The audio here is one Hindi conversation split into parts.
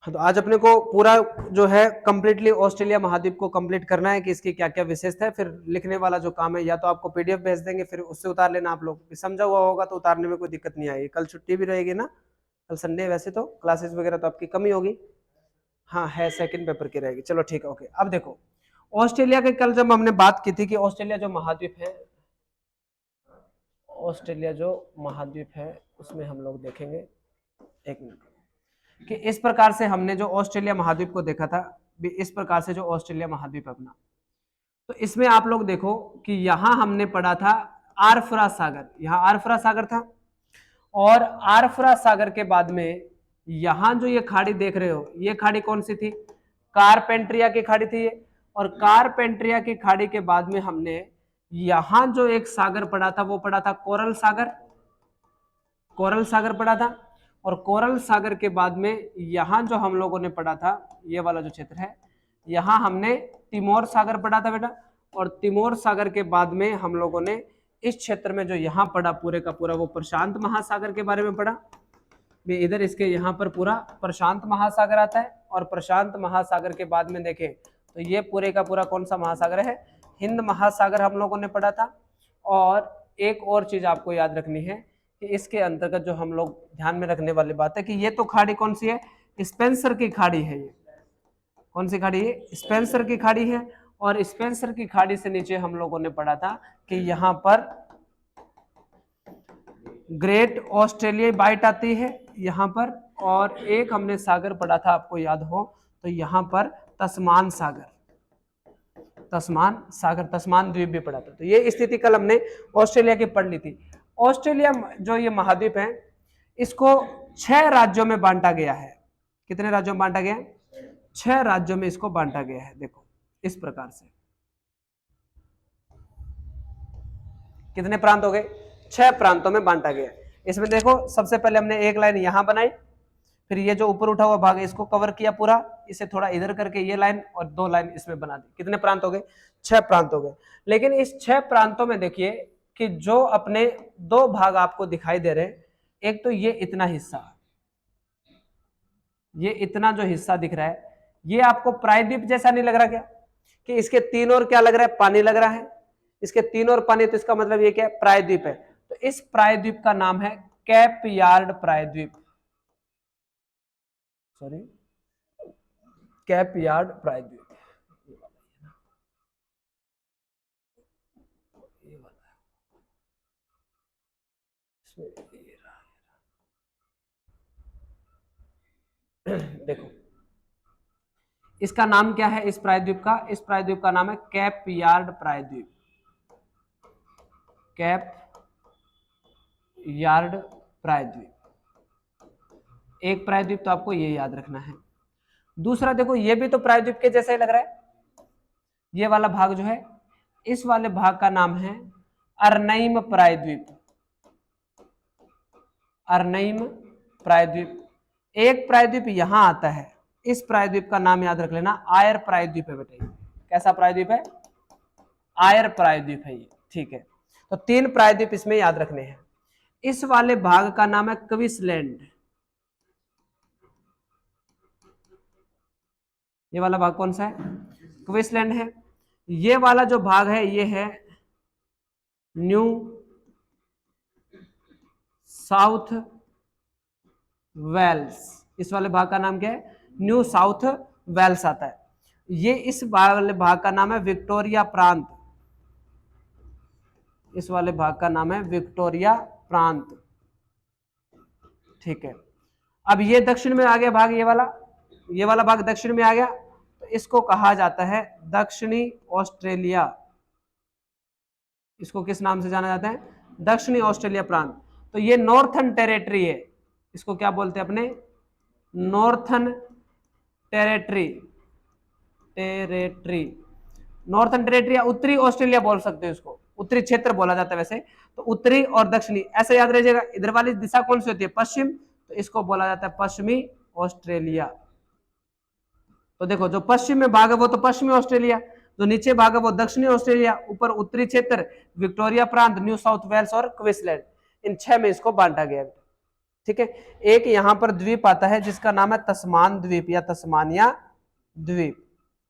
हाँ, तो आज अपने को पूरा जो है कंप्लीटली ऑस्ट्रेलिया महाद्वीप को कंप्लीट करना है कि इसकी क्या क्या विशेषता है। फिर लिखने वाला जो काम है या तो आपको पीडीएफ भेज देंगे, फिर उससे उतार लेना। आप लोग समझा हुआ होगा तो उतारने में कोई दिक्कत नहीं आएगी। कल छुट्टी भी रहेगी ना, कल संडे, वैसे तो क्लासेस वगैरह तो आपकी कमी होगी। हाँ है, सेकंड पेपर की रहेगी। चलो ठीक है, ओके। अब देखो ऑस्ट्रेलिया के कल जब हमने बात की थी कि ऑस्ट्रेलिया जो महाद्वीप है, ऑस्ट्रेलिया जो महाद्वीप है उसमें हम लोग देखेंगे, एक मिनट, कि इस प्रकार से हमने जो ऑस्ट्रेलिया महाद्वीप को देखा था, इस प्रकार से जो ऑस्ट्रेलिया महाद्वीप अपना, तो इसमें आप लोग देखो कि यहां हमने पढ़ा था आरफरा सागर, यहां आरफरा सागर था। और आरफरा सागर के बाद में यहां जो ये खाड़ी देख रहे हो, ये खाड़ी कौन सी थी? कारपेंट्रिया की खाड़ी थी ये। और कारपेंट्रिया की खाड़ी के बाद में हमने यहां जो एक सागर पढ़ा था वो पढ़ा था कोरल सागर, कोरल सागर पढ़ा था। और कोरल सागर के बाद में यहां जो हम लोगों ने पढ़ा था, ये वाला जो क्षेत्र है, यहां हमने तिमोर सागर पढ़ा था बेटा। और तिमोर सागर के बाद में हम लोगों ने इस क्षेत्र में जो यहां पढ़ा पूरे का पूरा वो प्रशांत महासागर के बारे में पढ़ा। इधर इसके यहाँ पर पूरा प्रशांत महासागर आता है। और प्रशांत महासागर के बाद में देखें तो ये पूरे का पूरा कौन सा महासागर है? हिंद महासागर हम लोगों ने पढ़ा था। और एक और चीज आपको याद रखनी है कि इसके अंतर्गत जो हम लोग ध्यान में रखने वाली बात है कि ये तो खाड़ी कौन सी है? स्पेंसर की खाड़ी है। ये कौन सी खाड़ी है? स्पेंसर की खाड़ी है। और स्पेंसर की खाड़ी से नीचे हम लोगों ने पढ़ा था कि यहाँ पर ग्रेट ऑस्ट्रेलिया बाइट आती है यहाँ पर। और एक हमने सागर पढ़ा था, आपको याद हो तो यहाँ पर तस्मान सागर, तस्मान सागर, तस्मान द्वीप भी पढ़ा था। तो ये स्थिति कल हमने ऑस्ट्रेलिया की पढ़ ली थी। ऑस्ट्रेलिया जो ये महाद्वीप है इसको 6 राज्यों में बांटा गया है। कितने राज्यों में बांटा गया है? 6 राज्यों में इसको बांटा गया है। देखो इस प्रकार से कितने प्रांत हो गए? 6 प्रांतों में बांटा गया। इसमें देखो सबसे पहले हमने एक लाइन यहां बनाई, फिर ये जो ऊपर उठा हुआ भाग है इसको कवर किया पूरा, इसे थोड़ा इधर करके ये लाइन और 2 लाइन इसमें बना दी। कितने प्रांत हो गए? 6 प्रांत हो गए। लेकिन इस 6 प्रांतों में देखिए कि जो अपने 2 भाग आपको दिखाई दे रहे हैं, एक तो ये इतना हिस्सा, ये इतना जो हिस्सा दिख रहा है, ये आपको प्रायद्वीप जैसा नहीं लग रहा क्या? कि इसके 3 और क्या लग रहा है? पानी लग रहा है। इसके 3 और पानी, तो इसका मतलब ये क्या है? प्रायद्वीप है। तो इस प्रायद्वीप का नाम है कैप यार्ड प्रायद्वीप, सॉरी कैप यार्ड प्रायद्वीप। देखो इसका नाम क्या है इस प्रायद्वीप का? इस प्रायद्वीप का नाम है कैप यार्ड प्रायद्वीप, कैप यार्ड प्रायद्वीप। एक प्रायद्वीप तो आपको ये याद रखना है। दूसरा देखो ये भी तो प्रायद्वीप के जैसा ही लग रहा है। ये वाला भाग जो है, इस वाले भाग का नाम है अर्नईम प्रायद्वीप, अर्नईम प्रायद्वीप। एक प्रायद्वीप यहां आता है, इस प्रायद्वीप का नाम याद रख लेना, आयर प्रायद्वीप है बेटा। कैसा प्रायद्वीप है? आयर प्रायद्वीप है ये, ठीक है। तो 3 प्रायद्वीप इसमें याद रखने हैं। इस वाले भाग का नाम है क्विंसलैंड, ये वाला भाग कौन सा है? क्विंसलैंड है। ये वाला जो भाग है ये है न्यू साउथ वेल्स। इस वाले भाग का नाम क्या है? न्यू साउथ वेल्स आता है। ये इस वाले भाग का नाम है विक्टोरिया प्रांत, इस वाले भाग का नाम है विक्टोरिया प्रांत, ठीक है। अब ये दक्षिण में आ गया भाग, ये वाला भाग दक्षिण में आ गया, तो इसको कहा जाता है दक्षिणी ऑस्ट्रेलिया। इसको किस नाम से जाना जाता है? दक्षिणी ऑस्ट्रेलिया प्रांत। तो ये नॉर्थन टेरिटरी है, इसको क्या बोलते हैं अपने? Northern territory, territory, northern territory या उत्तरी ऑस्ट्रेलिया बोल सकते हो इसको, उत्तरी क्षेत्र बोला जाता है वैसे तो। उत्तरी और दक्षिणी ऐसा याद रहिएगा। इधर वाली दिशा कौन सी होती है? पश्चिम, तो इसको बोला जाता है पश्चिमी ऑस्ट्रेलिया। तो देखो जो पश्चिम में भाग है वो तो पश्चिमी ऑस्ट्रेलिया, जो नीचे भाग है वो दक्षिणी ऑस्ट्रेलिया, ऊपर उत्तरी क्षेत्र विक्टोरिया प्रांत, न्यू साउथ वेल्स और क्विंसलैंड। इन 6 में इसको बांटा गया, ठीक है। एक यहाँ पर द्वीप आता है जिसका नाम है तस्मान द्वीप या तस्मानिया द्वीप।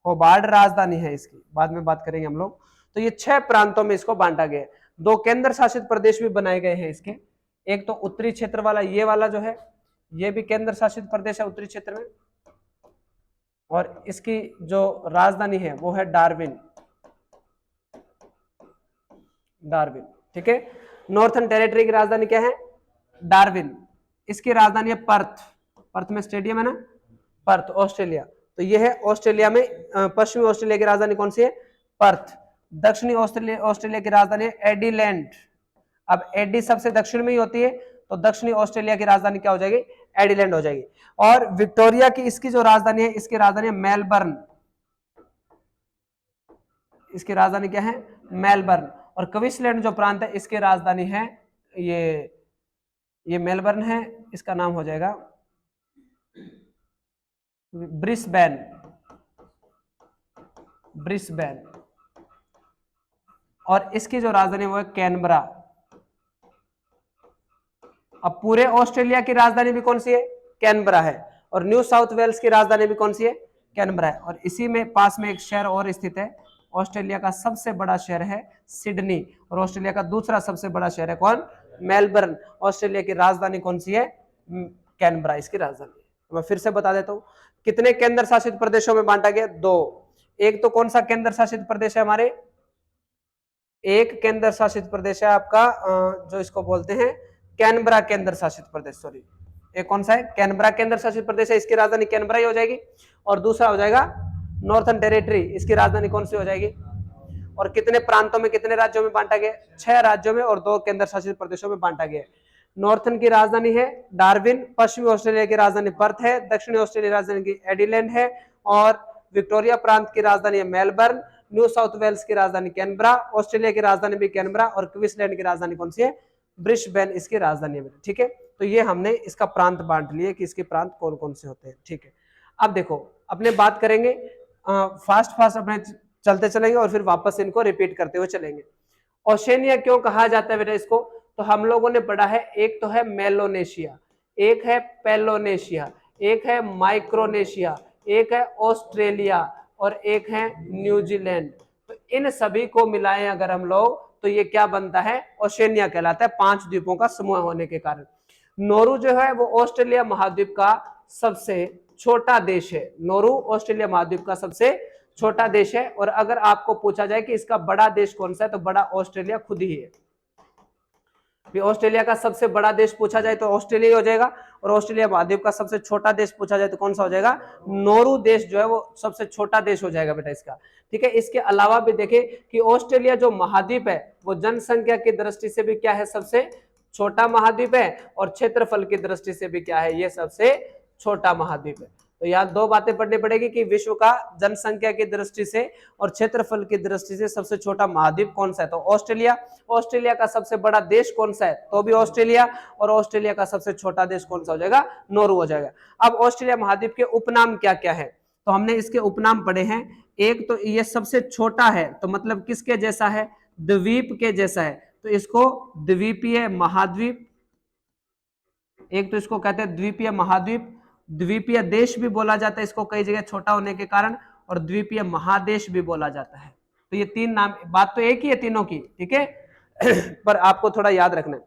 होबार्ड राजधानी है इसकी, बाद में बात करेंगे हम लोग। तो ये 6 प्रांतों में इसको बांटा गया है। 2 केंद्र शासित प्रदेश भी बनाए गए हैं इसके। एक तो उत्तरी क्षेत्र वाला, ये वाला जो है ये भी केंद्र शासित प्रदेश है उत्तरी क्षेत्र में, और इसकी जो राजधानी है वो है डार्विन, डार्विन, ठीक है। नॉर्थर्न टेरिटरी की राजधानी क्या है? डार्विन। इसकी राजधानी है पर्थ, पर्थ में स्टेडियम है ना, पर्थ, ऑस्ट्रेलिया। तो ये है ऑस्ट्रेलिया में, पश्चिमी ऑस्ट्रेलिया की राजधानी कौन सी है? पर्थ। दक्षिणी ऑस्ट्रेलिया की राजधानी है एडिलेड। अब एडी सबसे दक्षिण में ही होती है, तो दक्षिणी ऑस्ट्रेलिया की राजधानी क्या हो जाएगी? एडिलेड हो जाएगी। और विक्टोरिया की इसकी जो राजधानी है, इसकी राजधानी है मेलबर्न, इसकी राजधानी क्या है? मेलबर्न। और क्वींसलैंड जो प्रांत है इसकी राजधानी है ये मेलबर्न है, इसका नाम हो जाएगा ब्रिस्बेन, ब्रिस्बेन। और इसकी जो राजधानी वो है कैनबरा। अब पूरे ऑस्ट्रेलिया की राजधानी भी कौन सी है? कैनबरा है। और न्यू साउथ वेल्स की राजधानी भी कौन सी है? कैनबरा है। और इसी में पास में एक शहर और स्थित है, ऑस्ट्रेलिया का सबसे बड़ा शहर है सिडनी, और ऑस्ट्रेलिया का दूसरा सबसे बड़ा शहर है कौन? मेलबर्न। ऑस्ट्रेलिया की राजधानी कौन सी है? कैनबरा इसकी राजधानी है। मैं फिर से बता देता हूं, कितने केंद्र शासित प्रदेशों में बांटा गया? 2। एक तो कौन सा केंद्र शासित प्रदेश है हमारे? एक केंद्र शासित प्रदेश है आपका जो इसको बोलते हैं कैनबरा केंद्र शासित प्रदेश, सॉरी, एक कौन सा है? कैनबरा केंद्र शासित प्रदेश है, इसकी राजधानी कैनबरा ही हो जाएगी। और दूसरा हो जाएगा नॉर्थर्न टेरिटरी, इसकी राजधानी कौन सी हो जाएगी? और कितने प्रांतों में, कितने राज्यों में बांटा गया? 6 राज्यों में और 2 केंद्र शासित प्रदेशों में बांटा गया। नॉर्थर्न की राजधानी है डार्विन, पश्चिमी ऑस्ट्रेलिया की राजधानी पर्थ है, दक्षिणी ऑस्ट्रेलिया की राजधानी की एडिलेड है, और विक्टोरिया प्रांत की राजधानी है मेलबर्न, न्यू साउथ वेल्स की राजधानी कैनबरा, ऑस्ट्रेलिया की राजधानी भी कैनबरा, और क्वींसलैंड की राजधानी कौन सी है? ब्रिस्बेन इसकी राजधानी है। ठीक है, तो ये हमने इसका प्रांत बांट लिए कि इसके प्रांत कौन कौन से होते हैं। ठीक है, अब देखो अपने बात करेंगे फास्ट फास्ट अपने चलते चलेंगे और फिर वापस इनको रिपीट करते हुए चलेंगे। ओशेनिया क्यों कहा जाता है बेटा इसको? तो हम लोगों ने पढ़ा है, एक तो है मेलोनेशिया, एक है पेलोनेशिया, एक है माइक्रोनेशिया, एक है ऑस्ट्रेलिया और एक है न्यूजीलैंड। तो इन सभी को मिलाएं अगर हम लोग तो ये क्या बनता है? ओशेनिया कहलाता है, 5 द्वीपों का समूह होने के कारण। नोरू जो है वो ऑस्ट्रेलिया महाद्वीप का सबसे छोटा देश है। नोरू ऑस्ट्रेलिया महाद्वीप का सबसे छोटा देश है। और अगर आपको पूछा जाए कि इसका बड़ा देश कौन सा है तो बड़ा ऑस्ट्रेलिया खुद ही है। ऑस्ट्रेलिया का सबसे बड़ा देश पूछा जाए तो ऑस्ट्रेलिया हो जाएगा, और ऑस्ट्रेलिया महाद्वीप का सबसे छोटा देश पूछा जाए तो कौन सा हो जाएगा? नोरू देश जो है वो सबसे छोटा देश हो जाएगा बेटा इसका। ठीक है, इसके अलावा भी देखें कि ऑस्ट्रेलिया जो महाद्वीप है वो जनसंख्या की दृष्टि से भी क्या है? सबसे छोटा महाद्वीप है, और क्षेत्रफल की दृष्टि से भी क्या है? ये सबसे छोटा महाद्वीप है। तो यहाँ 2 बातें पढ़नी पड़ेगी कि विश्व का जनसंख्या की दृष्टि से और क्षेत्रफल की दृष्टि से सबसे छोटा महाद्वीप कौन सा है? तो ऑस्ट्रेलिया। ऑस्ट्रेलिया का सबसे बड़ा देश कौन सा है? तो भी ऑस्ट्रेलिया। और ऑस्ट्रेलिया का सबसे छोटा देश कौन सा हो जाएगा? नोरू हो जाएगा। अब ऑस्ट्रेलिया महाद्वीप के उपनाम क्या क्या है? तो हमने इसके उपनाम पढ़े हैं। एक तो ये सबसे छोटा है, तो मतलब किसके जैसा है? द्वीप के जैसा है, तो इसको द्वीपीय महाद्वीप, एक तो इसको कहते हैं द्वीपीय महाद्वीप। द्वीपीय देश भी बोला जाता है इसको कई जगह छोटा होने के कारण, और द्वीपीय महादेश भी बोला जाता है। तो ये 3 नाम, बात तो एक ही है तीनों की, ठीक है पर आपको थोड़ा याद रखना है।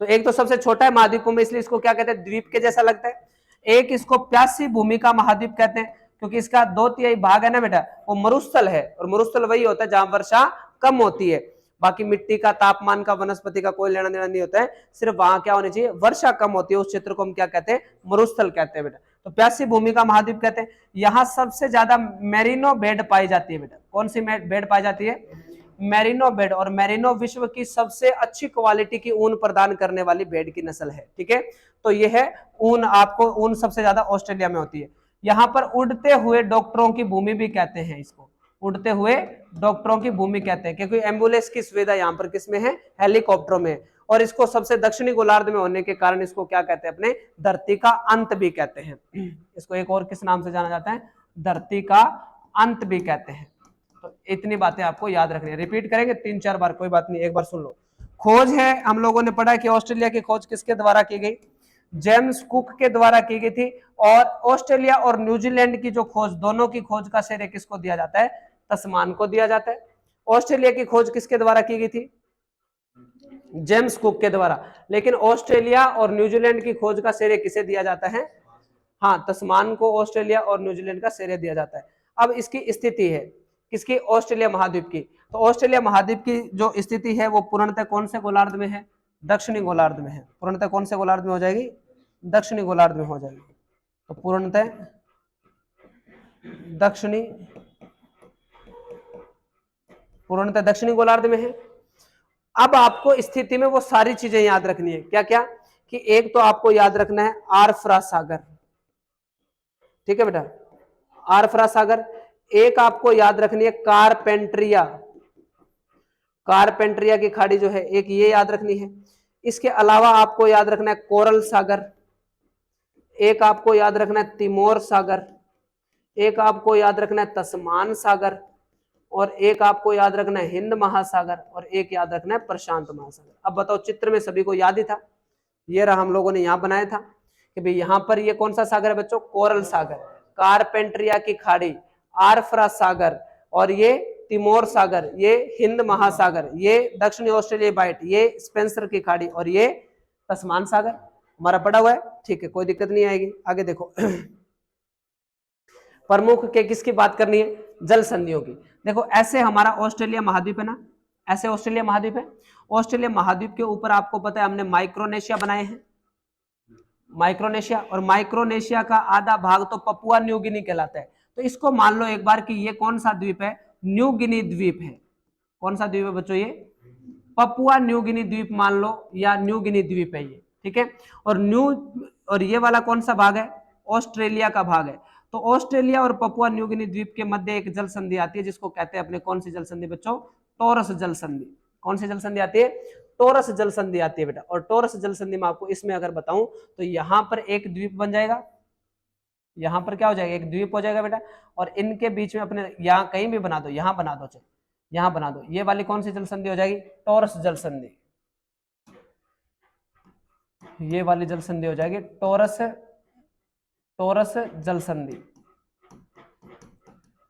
तो एक तो सबसे छोटा है महाद्वीपों में, इसलिए इसको क्या कहते हैं? द्वीप के जैसा लगता है। एक इसको प्यासी भूमि का महाद्वीप कहते हैं, क्योंकि इसका 2/3 भाग है ना बेटा वो मरुस्थल है, और मरुस्थल वही होता है जहां वर्षा कम होती है। बाकी मिट्टी का, तापमान का, वनस्पति का कोई लेना देना नहीं होता है, सिर्फ वहां क्या होनी चाहिए? वर्षा कम होती है, उस क्षेत्र को हम क्या कहते हैं? मरुस्थल कहते हैं बेटा। तो प्यासी भूमि का महाद्वीप कहते हैं। यहाँ सबसे ज्यादा मेरिनो भेड़ पाई जाती है बेटा। कौन सी भेड़ पाई जाती है? मेरिनो भेड़। और मेरिनो विश्व की सबसे अच्छी क्वालिटी की ऊन प्रदान करने वाली भेड़ की नस्ल है। ठीक है, तो यह है ऊन, आपको ऊन सबसे ज्यादा ऑस्ट्रेलिया में होती है। यहाँ पर उड़ते हुए डॉक्टरों की भूमि भी कहते हैं इसको, उड़ते हुए डॉक्टरों की भूमि कहते हैं, क्योंकि एम्बुलेंस की सुविधा यहाँ पर किसमें है? हेलीकॉप्टरों में। और इसको सबसे दक्षिणी गोलार्ध में होने के कारण इसको क्या कहते हैं? अपने धरती का अंत भी कहते हैं। इसको एक और किस नाम से जाना जाता है? धरती का अंत भी कहते हैं। तो इतनी बातें आपको याद रखनी है, रिपीट करेंगे 3-4 बार, कोई बात नहीं, एक बार सुन लो। खोज है, हम लोगों ने पढ़ा कि ऑस्ट्रेलिया की खोज किसके द्वारा की गई, जेम्स कुक के द्वारा की गई थी। और ऑस्ट्रेलिया और न्यूजीलैंड की जो खोज, दोनों की खोज का श्रेय किसको दिया जाता है, तस्मान को दिया जाता है। ऑस्ट्रेलिया की खोज किसके द्वारा की गई थी, जेम्स कुक के द्वारा, लेकिन ऑस्ट्रेलिया और न्यूजीलैंड की खोज का श्रेय किसे दिया जाता है, हाँ, तस्मान को ऑस्ट्रेलिया और न्यूजीलैंड का श्रेय दिया जाता है। अब इसकी स्थिति है किसकी, ऑस्ट्रेलिया महाद्वीप की। तो ऑस्ट्रेलिया महाद्वीप की जो स्थिति है वो पूर्णतः कौन से गोलार्ध में है, दक्षिणी गोलार्ध में है। पूर्णतः कौन से गोलार्ध में हो जाएगी, दक्षिणी गोलार्ध में हो जाएगी। तो पूर्णतः दक्षिणी, पूर्णतः दक्षिणी गोलार्ध में है। अब आपको स्थिति में वो सारी चीजें याद रखनी है, क्या क्या, कि एक तो आपको याद रखना है आरफरा सागर, ठीक है बेटा, आरफरा सागर। एक आपको याद रखनी है कारपेंट्रिया, कारपेंट्रिया की खाड़ी जो है, एक ये याद रखनी है। इसके अलावा आपको याद रखना है कोरल सागर, एक आपको याद रखना है तिमोर सागर, एक आपको याद रखना है तस्मान सागर, और एक आपको याद रखना है हिंद महासागर, और एक याद रखना है प्रशांत महासागर। अब बताओ, चित्र में सभी को याद ही था, ये रहा, हम लोगों ने यहां बनाया था कि भाई यहां पर ये कौन सा सागर है बच्चों, कोरल सागर, कारपेंट्रिया की खाड़ी, आरफरा सागर, और ये तिमोर सागर, ये हिंद महासागर, ये दक्षिणी ऑस्ट्रेलिया बाइट, ये स्पेंसर की खाड़ी, और ये तस्मान सागर हमारा पड़ा हुआ है। ठीक है, कोई दिक्कत नहीं आएगी। आगे देखो प्रमुख के किसकी बात करनी है, जल संधियों की। देखो ऐसे हमारा ऑस्ट्रेलिया महाद्वीप है ना, ऐसे ऑस्ट्रेलिया महाद्वीप है। ऑस्ट्रेलिया महाद्वीप के ऊपर आपको पता है हमने माइक्रोनेशिया बनाए हैं, माइक्रोनेशिया, और माइक्रोनेशिया का आधा भाग तो पपुआ न्यू गिनी कहलाता है। तो इसको मान लो एक बार कि ये कौन सा द्वीप है, न्यू गिनी द्वीप है। कौन सा द्वीप है बच्चों, ये पपुआ न्यू गिनी द्वीप मान लो, या न्यू गिनी द्वीप है ये, ठीक है। और ये वाला कौन सा भाग है, ऑस्ट्रेलिया का भाग है। तो ऑस्ट्रेलिया और पपुआ न्यू गिनी द्वीप के मध्य एक जल संधि आती है, जिसको कहते हैं अपने कौन सी जल संधि बच्चों, टॉरस जल संधि। कौन सी जल संधि आती है, टॉरस जल संधि आती है बेटा। और टॉरस जल संधि में आपको इसमें अगर बताऊं तो यहां पर एक द्वीप बन जाएगा, यहां पर क्या हो जाएगा, एक द्वीप हो जाएगा बेटा। और इनके बीच में अपने यहां कहीं भी बना दो, यहां बना दो, चलो यहां बना दो, ये वाली कौन सी जल संधि हो जाएगी, टॉरस जल संधि। ये वाली जल संधि हो जाएगी टॉरस, टॉरस जल संधि।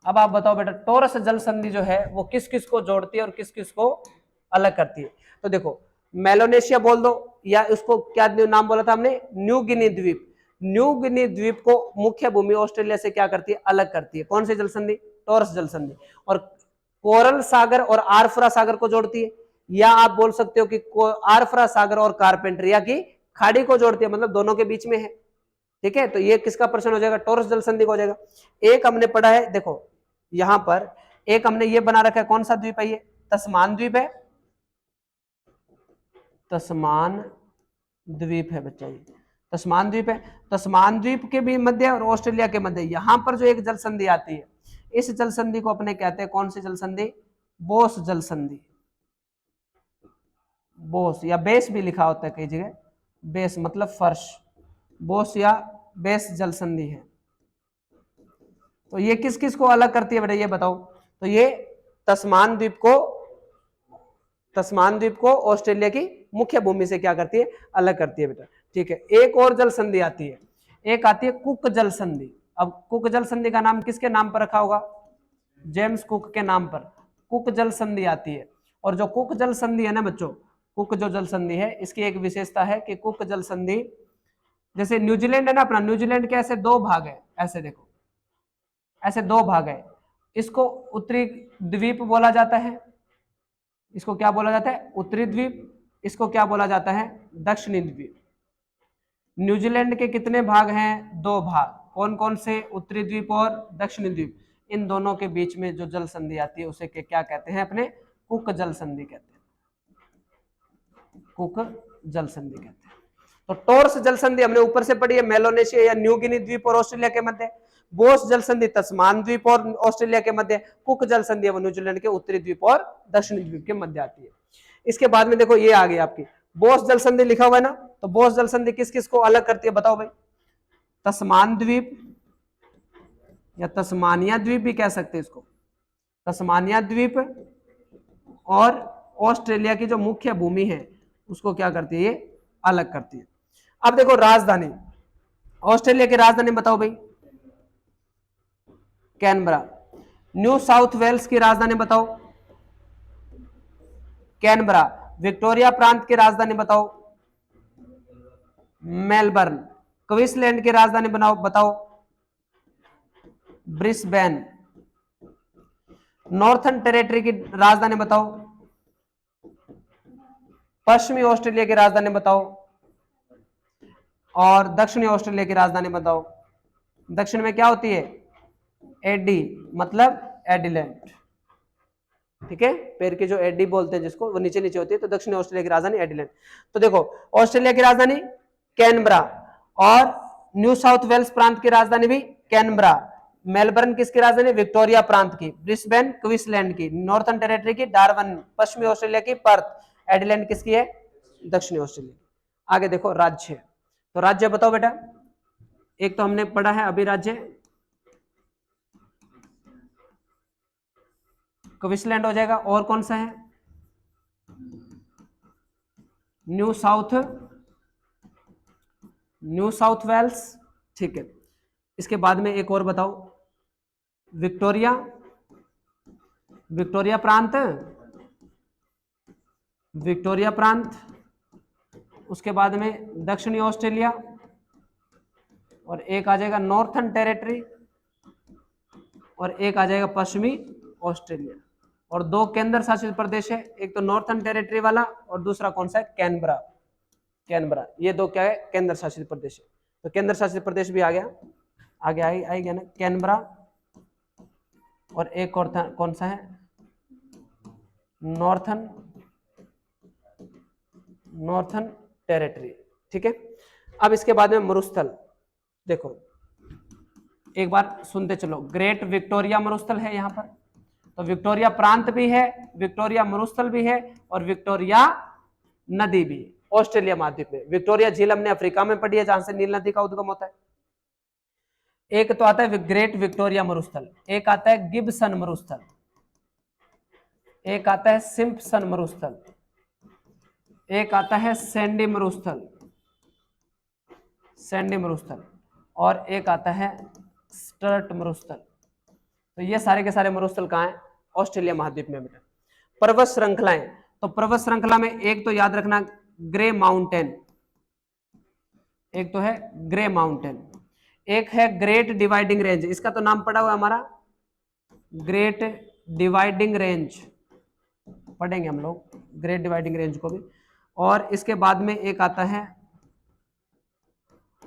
अब आप बताओ बेटा, टॉरस जल संधि जो है वो किस किस को जोड़ती है और किस किस को अलग करती है। तो देखो, मेलोनेशिया बोल दो, या उसको क्या नाम बोला था हमने, न्यू गिनी द्वीप। न्यू गिनी द्वीप को मुख्य भूमि ऑस्ट्रेलिया से क्या करती है, अलग करती है। कौन सी जल संधि, टॉरस जल संधि। और कोरल सागर और आरफरा सागर को जोड़ती है, या आप बोल सकते हो कि आरफरा सागर और कारपेंट्रिया की खाड़ी को जोड़ती है, मतलब दोनों के बीच में है, ठीक है। तो ये किसका प्रश्न हो जाएगा, टॉरस जल संधि हो जाएगा। एक हमने पढ़ा है, देखो यहां पर एक हमने ये बना रखा है, कौन सा द्वीप है ये, तस्मान द्वीप है, तस्मान द्वीप है बच्चा, ये तस्मान द्वीप है। तस्मान द्वीप के भी मध्य और ऑस्ट्रेलिया के मध्य यहां पर जो एक जल संधि आती है, इस जल संधि को अपने कहते हैं कौन सी जल संधि, बोस जल संधि। बोस या बेस भी लिखा होता है कई जगह, बेस मतलब फर्श, बोस या बेस जल संधि है। तो ये किस किस को अलग करती है बेटा, ये बताओ। तो ये तस्मान द्वीप को ऑस्ट्रेलिया की मुख्य भूमि से क्या करती है, अलग करती है बेटा, ठीक है। एक और जल संधि आती है, एक आती है कुक जल संधि। अब कुक जल संधि का नाम किसके नाम पर रखा होगा, जेम्स कुक के नाम पर कुक जल संधि आती है। और जो कुक जल संधि है ना बच्चों, कुक जो जल संधि है, इसकी एक विशेषता है कि कुक जल संधि, जैसे न्यूजीलैंड है ना अपना, न्यूजीलैंड के ऐसे दो भाग है, ऐसे देखो, ऐसे दो भाग है। इसको उत्तरी द्वीप बोला जाता है, इसको क्या बोला जाता है, उत्तरी द्वीप। इसको क्या बोला जाता है, दक्षिणी द्वीप। न्यूजीलैंड के कितने भाग हैं, दो भाग। कौन कौन से, उत्तरी द्वीप और दक्षिणी द्वीप। इन दोनों के बीच में जो जल संधि आती है उसे क्या कहते हैं, अपने कुक जल संधि कहते हैं, कुक जल संधि कहते हैं। तो टॉरस जल संधि हमने ऊपर से पढ़ी है, मेलोनेशिया या न्यू गिनी द्वीप और ऑस्ट्रेलिया के मध्य। बोस जल संधि तस्मान द्वीप और ऑस्ट्रेलिया के मध्य। कुक जल संधि वो न्यूजीलैंड के उत्तरी द्वीप और दक्षिणी द्वीप के मध्य आती है। इसके बाद में देखो ये आ गई आपकी बोस जल संधि, लिखा हुआ है ना। तो बोस जल संधि किस किस को अलग करती है, बताओ भाई। तस्मान द्वीप या तस्मानिया द्वीप भी कह सकते हैं इसको, तस्मानिया द्वीप और ऑस्ट्रेलिया की जो मुख्य भूमि है उसको क्या करती है, ये अलग करती है। अब देखो राजधानी, ऑस्ट्रेलिया की राजधानी बताओ भाई, कैनबरा। न्यू साउथ वेल्स की राजधानी बताओ, कैनबरा। विक्टोरिया प्रांत की राजधानी बताओ, मेलबर्न। क्वींसलैंड की राजधानी बताओ, ब्रिस्बेन। नॉर्थन टेरिटरी की राजधानी बताओ, पश्चिमी ऑस्ट्रेलिया की राजधानी बताओ, और दक्षिणी ऑस्ट्रेलिया की राजधानी बताओ। दक्षिण में क्या होती है, एडी, मतलब एडिलेंड, ठीक है, पैर की जो एडी बोलते हैं जिसको, वो नीचे नीचे होती है, तो दक्षिणी ऑस्ट्रेलिया की राजधानी एडिलेंड। तो देखो ऑस्ट्रेलिया की राजधानी कैनबरा, और न्यू साउथ वेल्स प्रांत की राजधानी भी कैनबरा। मेलबर्न किसकी राजधानी, विक्टोरिया प्रांत की। ब्रिस्बेन क्वींसलैंड की। नॉर्थन टेरिटरी की डार्विन, पश्चिमी ऑस्ट्रेलिया की पर्थ। एडिलेंड किसकी है, दक्षिणी ऑस्ट्रेलिया। आगे देखो राज्य, तो राज्य बताओ बेटा, एक तो हमने पढ़ा है अभी राज्य, क्वींसलैंड हो जाएगा, और कौन सा है, न्यू साउथ वेल्स, ठीक है। इसके बाद में एक और बताओ, विक्टोरिया प्रांत, उसके बाद में दक्षिणी ऑस्ट्रेलिया, और एक आ जाएगा नॉर्थन टेरिटरी, और एक आ जाएगा पश्चिमी ऑस्ट्रेलिया। और दो केंद्र शासित प्रदेश है, एक तो नॉर्थन टेरिटरी वाला, और दूसरा कौन सा है, कैनबरा। ये दो क्या है, केंद्र शासित प्रदेश है। तो केंद्र शासित प्रदेश भी आ गया, आगे आई गया ना, कैनबरा, और एक और था कौन सा है, नॉर्थन टेरिटरी, ठीक है। अब इसके बाद में मरुस्थल, देखो एक बार सुनते चलो, ग्रेट विक्टोरिया मरुस्थल है यहाँ पर, तो विक्टोरिया प्रांत भी है, विक्टोरिया मरुस्थल भी है, और विक्टोरिया नदी भी है ऑस्ट्रेलिया महाद्वीप में। विक्टोरिया झील हमने अफ्रीका में पढ़ी है, जहां से नील नदी का उद्गम होता है। एक तो आता है ग्रेट विक्टोरिया मरुस्थल, एक आता है गिब्सन मरुस्थल, एक आता है सिम्पसन मरुस्थल, एक आता है सैंडी मरुस्थल, और एक आता है स्टर्ट मरुस्थल। तो ये सारे के सारे मरुस्थल कहाँ हैं, ऑस्ट्रेलिया महाद्वीप में बेटा। पर्वत श्रृंखलाएं, तो पर्वत श्रृंखला में एक तो याद रखना ग्रे माउंटेन, एक तो है ग्रे माउंटेन, एक है ग्रेट डिवाइडिंग रेंज, इसका तो नाम पड़ा हुआ हमारा ग्रेट डिवाइडिंग रेंज, पढ़ेंगे हम लोग ग्रेट डिवाइडिंग रेंज को भी। और इसके बाद में एक आता है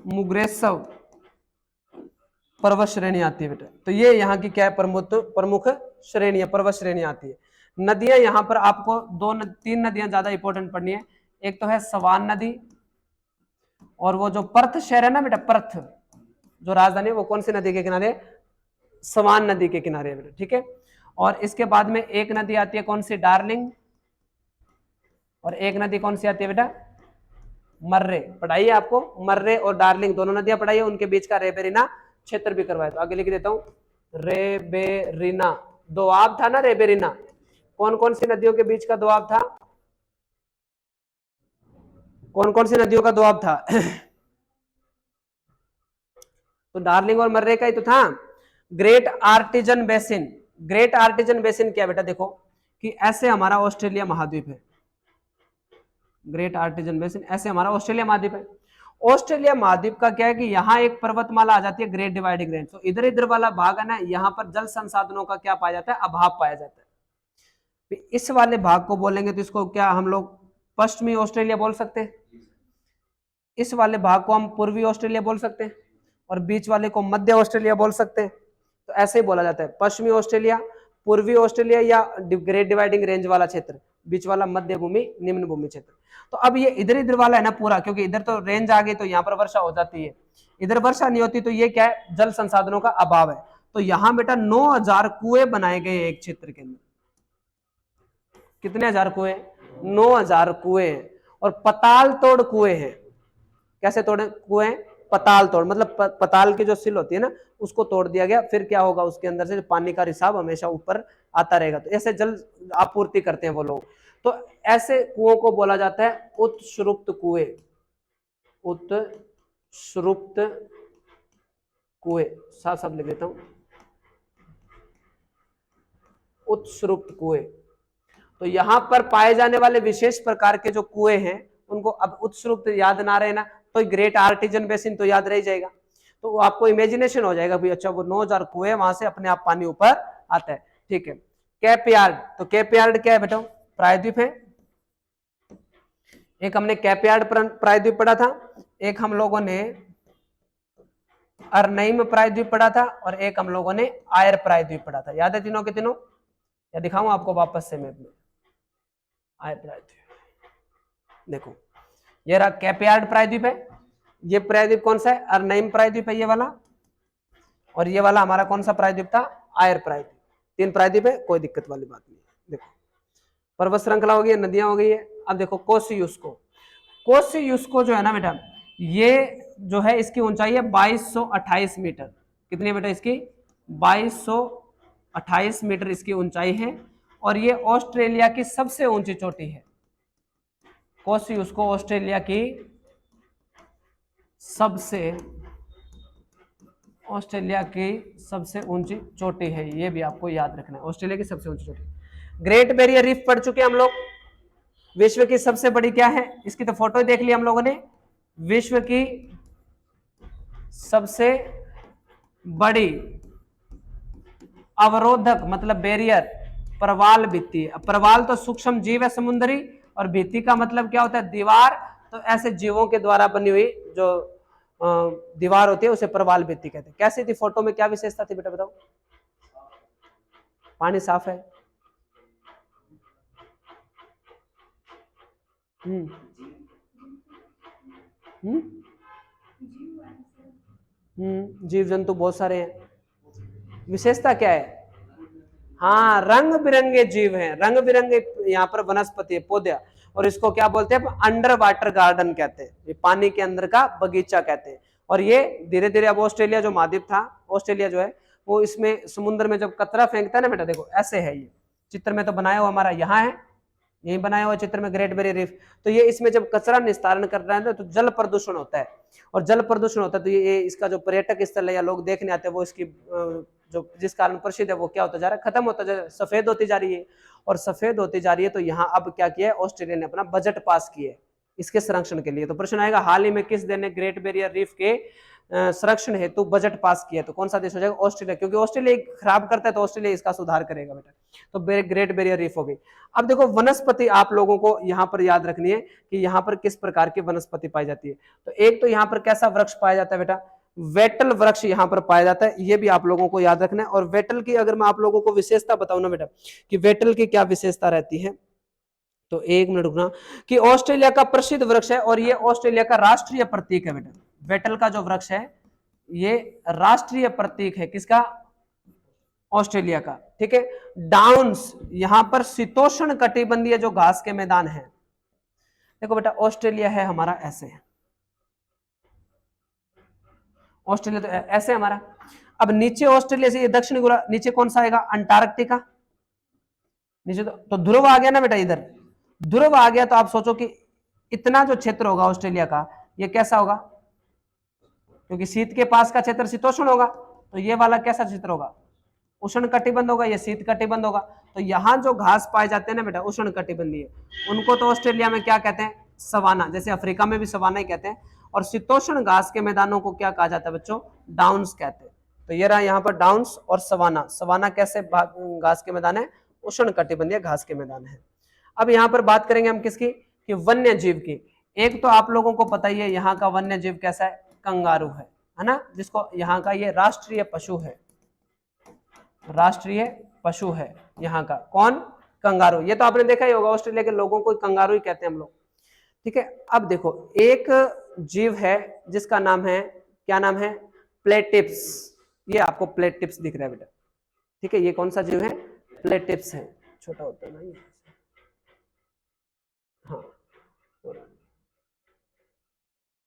मुग्रेसव पर्वत श्रेणी आती है बेटा। तो ये यहाँ की क्या है, प्रमुख श्रेणी, पर्वत श्रेणी आती है। नदियां यहाँ पर आपको तीन नदियां ज्यादा इंपॉर्टेंट पढ़नी है। एक तो है सवान नदी, और वो जो पर्थ शहर है ना बेटा, पर्थ जो राजधानी है, वो कौन सी नदी के किनारे, सवान नदी के किनारे है बेटा, ठीक है। और इसके बाद में एक नदी आती है कौन सी, डार्लिंग, और एक नदी कौन सी आती है बेटा, मर्रे। पढ़ाइए आपको, मर्रे और डार्लिंग दोनों नदियां पढ़ाइए, उनके बीच का रेबेरिना क्षेत्र भी करवाए। तो आगे लिख देता हूं, रेबेरिना दोआब था ना, रेबेरिना कौन कौन सी नदियों के बीच का दोआब था, कौन कौन सी नदियों का दोआब था तो डार्लिंग और मर्रे का ही तो था। Great artesian basin, great artesian basin क्या बेटा, देखो कि ऐसे हमारा ऑस्ट्रेलिया महाद्वीप है, ग्रेट आर्टिजन बेसिन ऐसे हमारा ऑस्ट्रेलिया महाद्वीप है। ऑस्ट्रेलिया महाद्वीप का क्या है कि यहाँ एक पर्वतमाला आ जाती है ग्रेट डिवाइडिंग रेंज, तो इधर इधर वाला भाग है ना, यहाँ पर जल संसाधनों का क्या पाया जाता है, अभाव पाया जाता है। इस वाले भाग को बोलेंगे तो इसको क्या हम लोग पश्चिमी ऑस्ट्रेलिया बोल सकते हैं, इस वाले भाग को हम पूर्वी ऑस्ट्रेलिया बोल सकते हैं, और बीच वाले को मध्य ऑस्ट्रेलिया बोल सकते हैं। तो ऐसे ही बोला जाता है, पश्चिमी ऑस्ट्रेलिया, पूर्वी ऑस्ट्रेलिया, या ग्रेट डिवाइडिंग रेंज वाला क्षेत्र, बीच वाला मध्य भूमि, निम्न भूमि क्षेत्र। तो अब ये इधर इधर वाला है ना पूरा, क्योंकि इधर तो रेंज आ गई तो यहाँ पर वर्षा हो जाती है, इधर वर्षा नहीं होती, तो ये क्या है, जल संसाधनों का अभाव है। तो यहाँ बेटा 9000 कुएं बनाए गए एक क्षेत्र के अंदर। कितने हजार कुएं, 9000 कुएं, और पताल तोड़ कुएं हैं। कैसे तोड़े कुएं, पताल तोड़, मतलब पताल की जो सिल होती है ना उसको तोड़ दिया गया, फिर क्या होगा उसके अंदर से पानी का रिसाव हमेशा ऊपर आता रहेगा। तो ऐसे जल आपूर्ति करते हैं वो लोग। तो ऐसे कुओं को बोला जाता है उत्सृप्त कुएं, उत्सृप्त कुएं, साफ साफ लिख देता हूं, उत्सृप्त कुएं। तो यहां पर पाए जाने वाले विशेष प्रकार के जो कुएं हैं उनको, अब उत्सृप्त याद ना रहे ना तो ग्रेट आर्टिजन बेसिन तो याद रह जाएगा, तो आपको इमेजिनेशन हो जाएगा भी अच्छा वो 9000 कुएं, वहां से अपने आप पानी ऊपर आता है। ठीक है, कैप यार्ड, तो कैप यार्ड क्या है बेटा, प्रायद्वीप है। एक हमने कैप यार्ड प्रायद्वीप पढ़ा था, एक हम लोगों ने अर्नईम प्रायद्वीप पढ़ा था, और एक हम लोगों ने आयर प्रायद्वीप पढ़ा था। याद है तीनों के तीनों, या दिखाऊं आपको वापस से मैप में? आयर प्रायद्वीप देखो, ये रहा कैप यार्ड प्रायद्वीप है, ये प्रायद्वीप कौन सा है, अर्नईम प्रायद्वीप है ये वाला, और ये वाला हमारा कौन सा प्रायद्वीप था, आयर प्रायद्वीप। 3 प्रायद्वीप है, कोई दिक्कत वाली बात नहीं। देखो पर्वत श्रृंखला हो गई है, नदियां हो गई है। अब देखो कोसियुस्को, कोसियुस्को जो है ना बेटा, ये जो है इसकी ऊंचाई है 2228 मीटर। कितनी बेटा इसकी, 2228 मीटर इसकी ऊंचाई है, और ये ऑस्ट्रेलिया की सबसे ऊंची चोटी है। कोसियुस्को ऑस्ट्रेलिया की सबसे ऊंची चोटी है, ये भी आपको याद रखना है, ऑस्ट्रेलिया की सबसे ऊंची चोटी। ग्रेट बैरियर रीफ पढ़ चुके हम लोग। विश्व की सबसे बड़ी क्या है, इसकी तो फोटो देख ली हम लोगों ने। विश्व की सबसे बड़ी अवरोधक मतलब बैरियर प्रवाल भित्ति। प्रवाल तो सूक्ष्म जीव है समुद्री, और भित्ति का मतलब क्या होता है, दीवार। तो ऐसे जीवों के द्वारा बनी हुई जो दीवार होती है उसे प्रवाल भित्ति कहते हैं। कैसी थी फोटो में, क्या विशेषता थी बेटा बताओ? पानी साफ है, जीव जंतु बहुत सारे हैं। विशेषता क्या है, हाँ रंग बिरंगे जीव हैं, रंग बिरंगे यहाँ पर वनस्पति है, पौधे, और इसको क्या बोलते हैं, अंडर वाटर गार्डन कहते हैं, ये पानी के अंदर का बगीचा कहते हैं। और ये धीरे धीरे, अब ऑस्ट्रेलिया जो महाद्वीप था, ऑस्ट्रेलिया जो है वो इसमें समुद्र में जब कचरा फेंकता है ना बेटा, देखो ऐसे है, ये चित्र में तो बनाया हुआ हमारा यहाँ है, यही बनाया हुआ चित्र में ग्रेट बैरियर रीफ। तो ये इसमें जब कचरा निस्तारण कर रहा है तो जल प्रदूषण होता है, और जल प्रदूषण होता है तो ये इसका जो पर्यटक स्थल है या लोग देखने आते हैं वो इसकी जो जिस कारण प्रसिद्ध है वो क्या होता जा रहा है, खत्म होता जा रहा है, सफेद होती जा रही है, और सफेद होती जा रही है। तो यहाँ अब क्या किया है, ऑस्ट्रेलिया ने अपना बजट पास किया है इसके संरक्षण के लिए। तो प्रश्न आएगा, हाल ही में किस देश ने ग्रेट बैरियर रीफ के संरक्षण हेतु बजट पास किया? तो कौन सा देश हो जाएगा, ऑस्ट्रेलिया, क्योंकि ऑस्ट्रेलिया खराब करता है तो ऑस्ट्रेलिया इसका सुधार करेगा बेटा। तो ग्रेट बैरियर रीफ हो गई। अब देखो वनस्पति आप लोगों को यहाँ पर याद रखनी है कि यहाँ पर किस प्रकार की वनस्पति पाई जाती है। तो एक तो यहाँ पर कैसा वृक्ष पाया जाता है बेटा, वेटल वृक्ष यहाँ पर पाया जाता है, ये भी आप लोगों को याद रखना है। और वेटल की अगर मैं आप लोगों को विशेषता बताऊं ना बेटा, कि वेटल की क्या विशेषता रहती है, तो एक मिनट रुकना, कि ऑस्ट्रेलिया का प्रसिद्ध वृक्ष है और ये ऑस्ट्रेलिया का राष्ट्रीय प्रतीक है बेटा। वेटल का जो वृक्ष है ये राष्ट्रीय प्रतीक है, किसका, ऑस्ट्रेलिया का। ठीक है, डाउन्स, यहां पर शीतोष्ण कटिबंधीय जो घास के मैदान है, देखो बेटा ऑस्ट्रेलिया है हमारा ऐसे, ऑस्ट्रेलिया तो ऐसे हमारा। अब नीचे ऑस्ट्रेलिया से ये दक्षिण गोला, नीचे कौन सा आएगा, अंटार्कटिका, नीचे तो ध्रुव आ गया ना बेटा, इधर ध्रुव आ गया। तो आप सोचो कि इतना जो क्षेत्र होगा ऑस्ट्रेलिया का, ये कैसा होगा, क्योंकि शीत के पास का क्षेत्र शीतोष्ण होगा, तो ये वाला कैसा क्षेत्र होगा, उष्ण कटिबंध होगा, ये शीत कटिबंध होगा। तो यहाँ जो घास पाए जाते हैं ना बेटा उष्ण कटिबंधीय, उनको तो ऑस्ट्रेलिया में क्या कहते हैं, सवाना, जैसे अफ्रीका में भी सवाना ही कहते हैं। और शीतोष्ण घास के मैदानों को क्या कहा जाता है बच्चों, डाउन्स कहते हैं। तो ये रहा यहाँ पर डाउन्स और सवाना। सवाना कैसे घास के मैदान है, उष्ण कटिबंधीय घास के मैदान है। अब यहाँ पर बात करेंगे हम किसकी, कि वन्य जीव की। एक तो आप लोगों को पता ही है यहाँ का वन्य जीव कैसा है, कंगारू है ना, जिसको यहाँ का ये राष्ट्रीय पशु है, राष्ट्रीय पशु है यहाँ का, कौन, कंगारू। ये तो आपने देखा ही होगा, ऑस्ट्रेलिया के लोगों को कंगारू ही कहते हैं हम लोग। ठीक है, अब देखो एक जीव है जिसका नाम है, क्या नाम है, प्लेटिप्स। ये आपको प्लेटिप्स दिख रहा है बेटा। ठीक है, ये कौन सा जीव है, प्लेटिप्स है, छोटा होता है ना ये, हाँ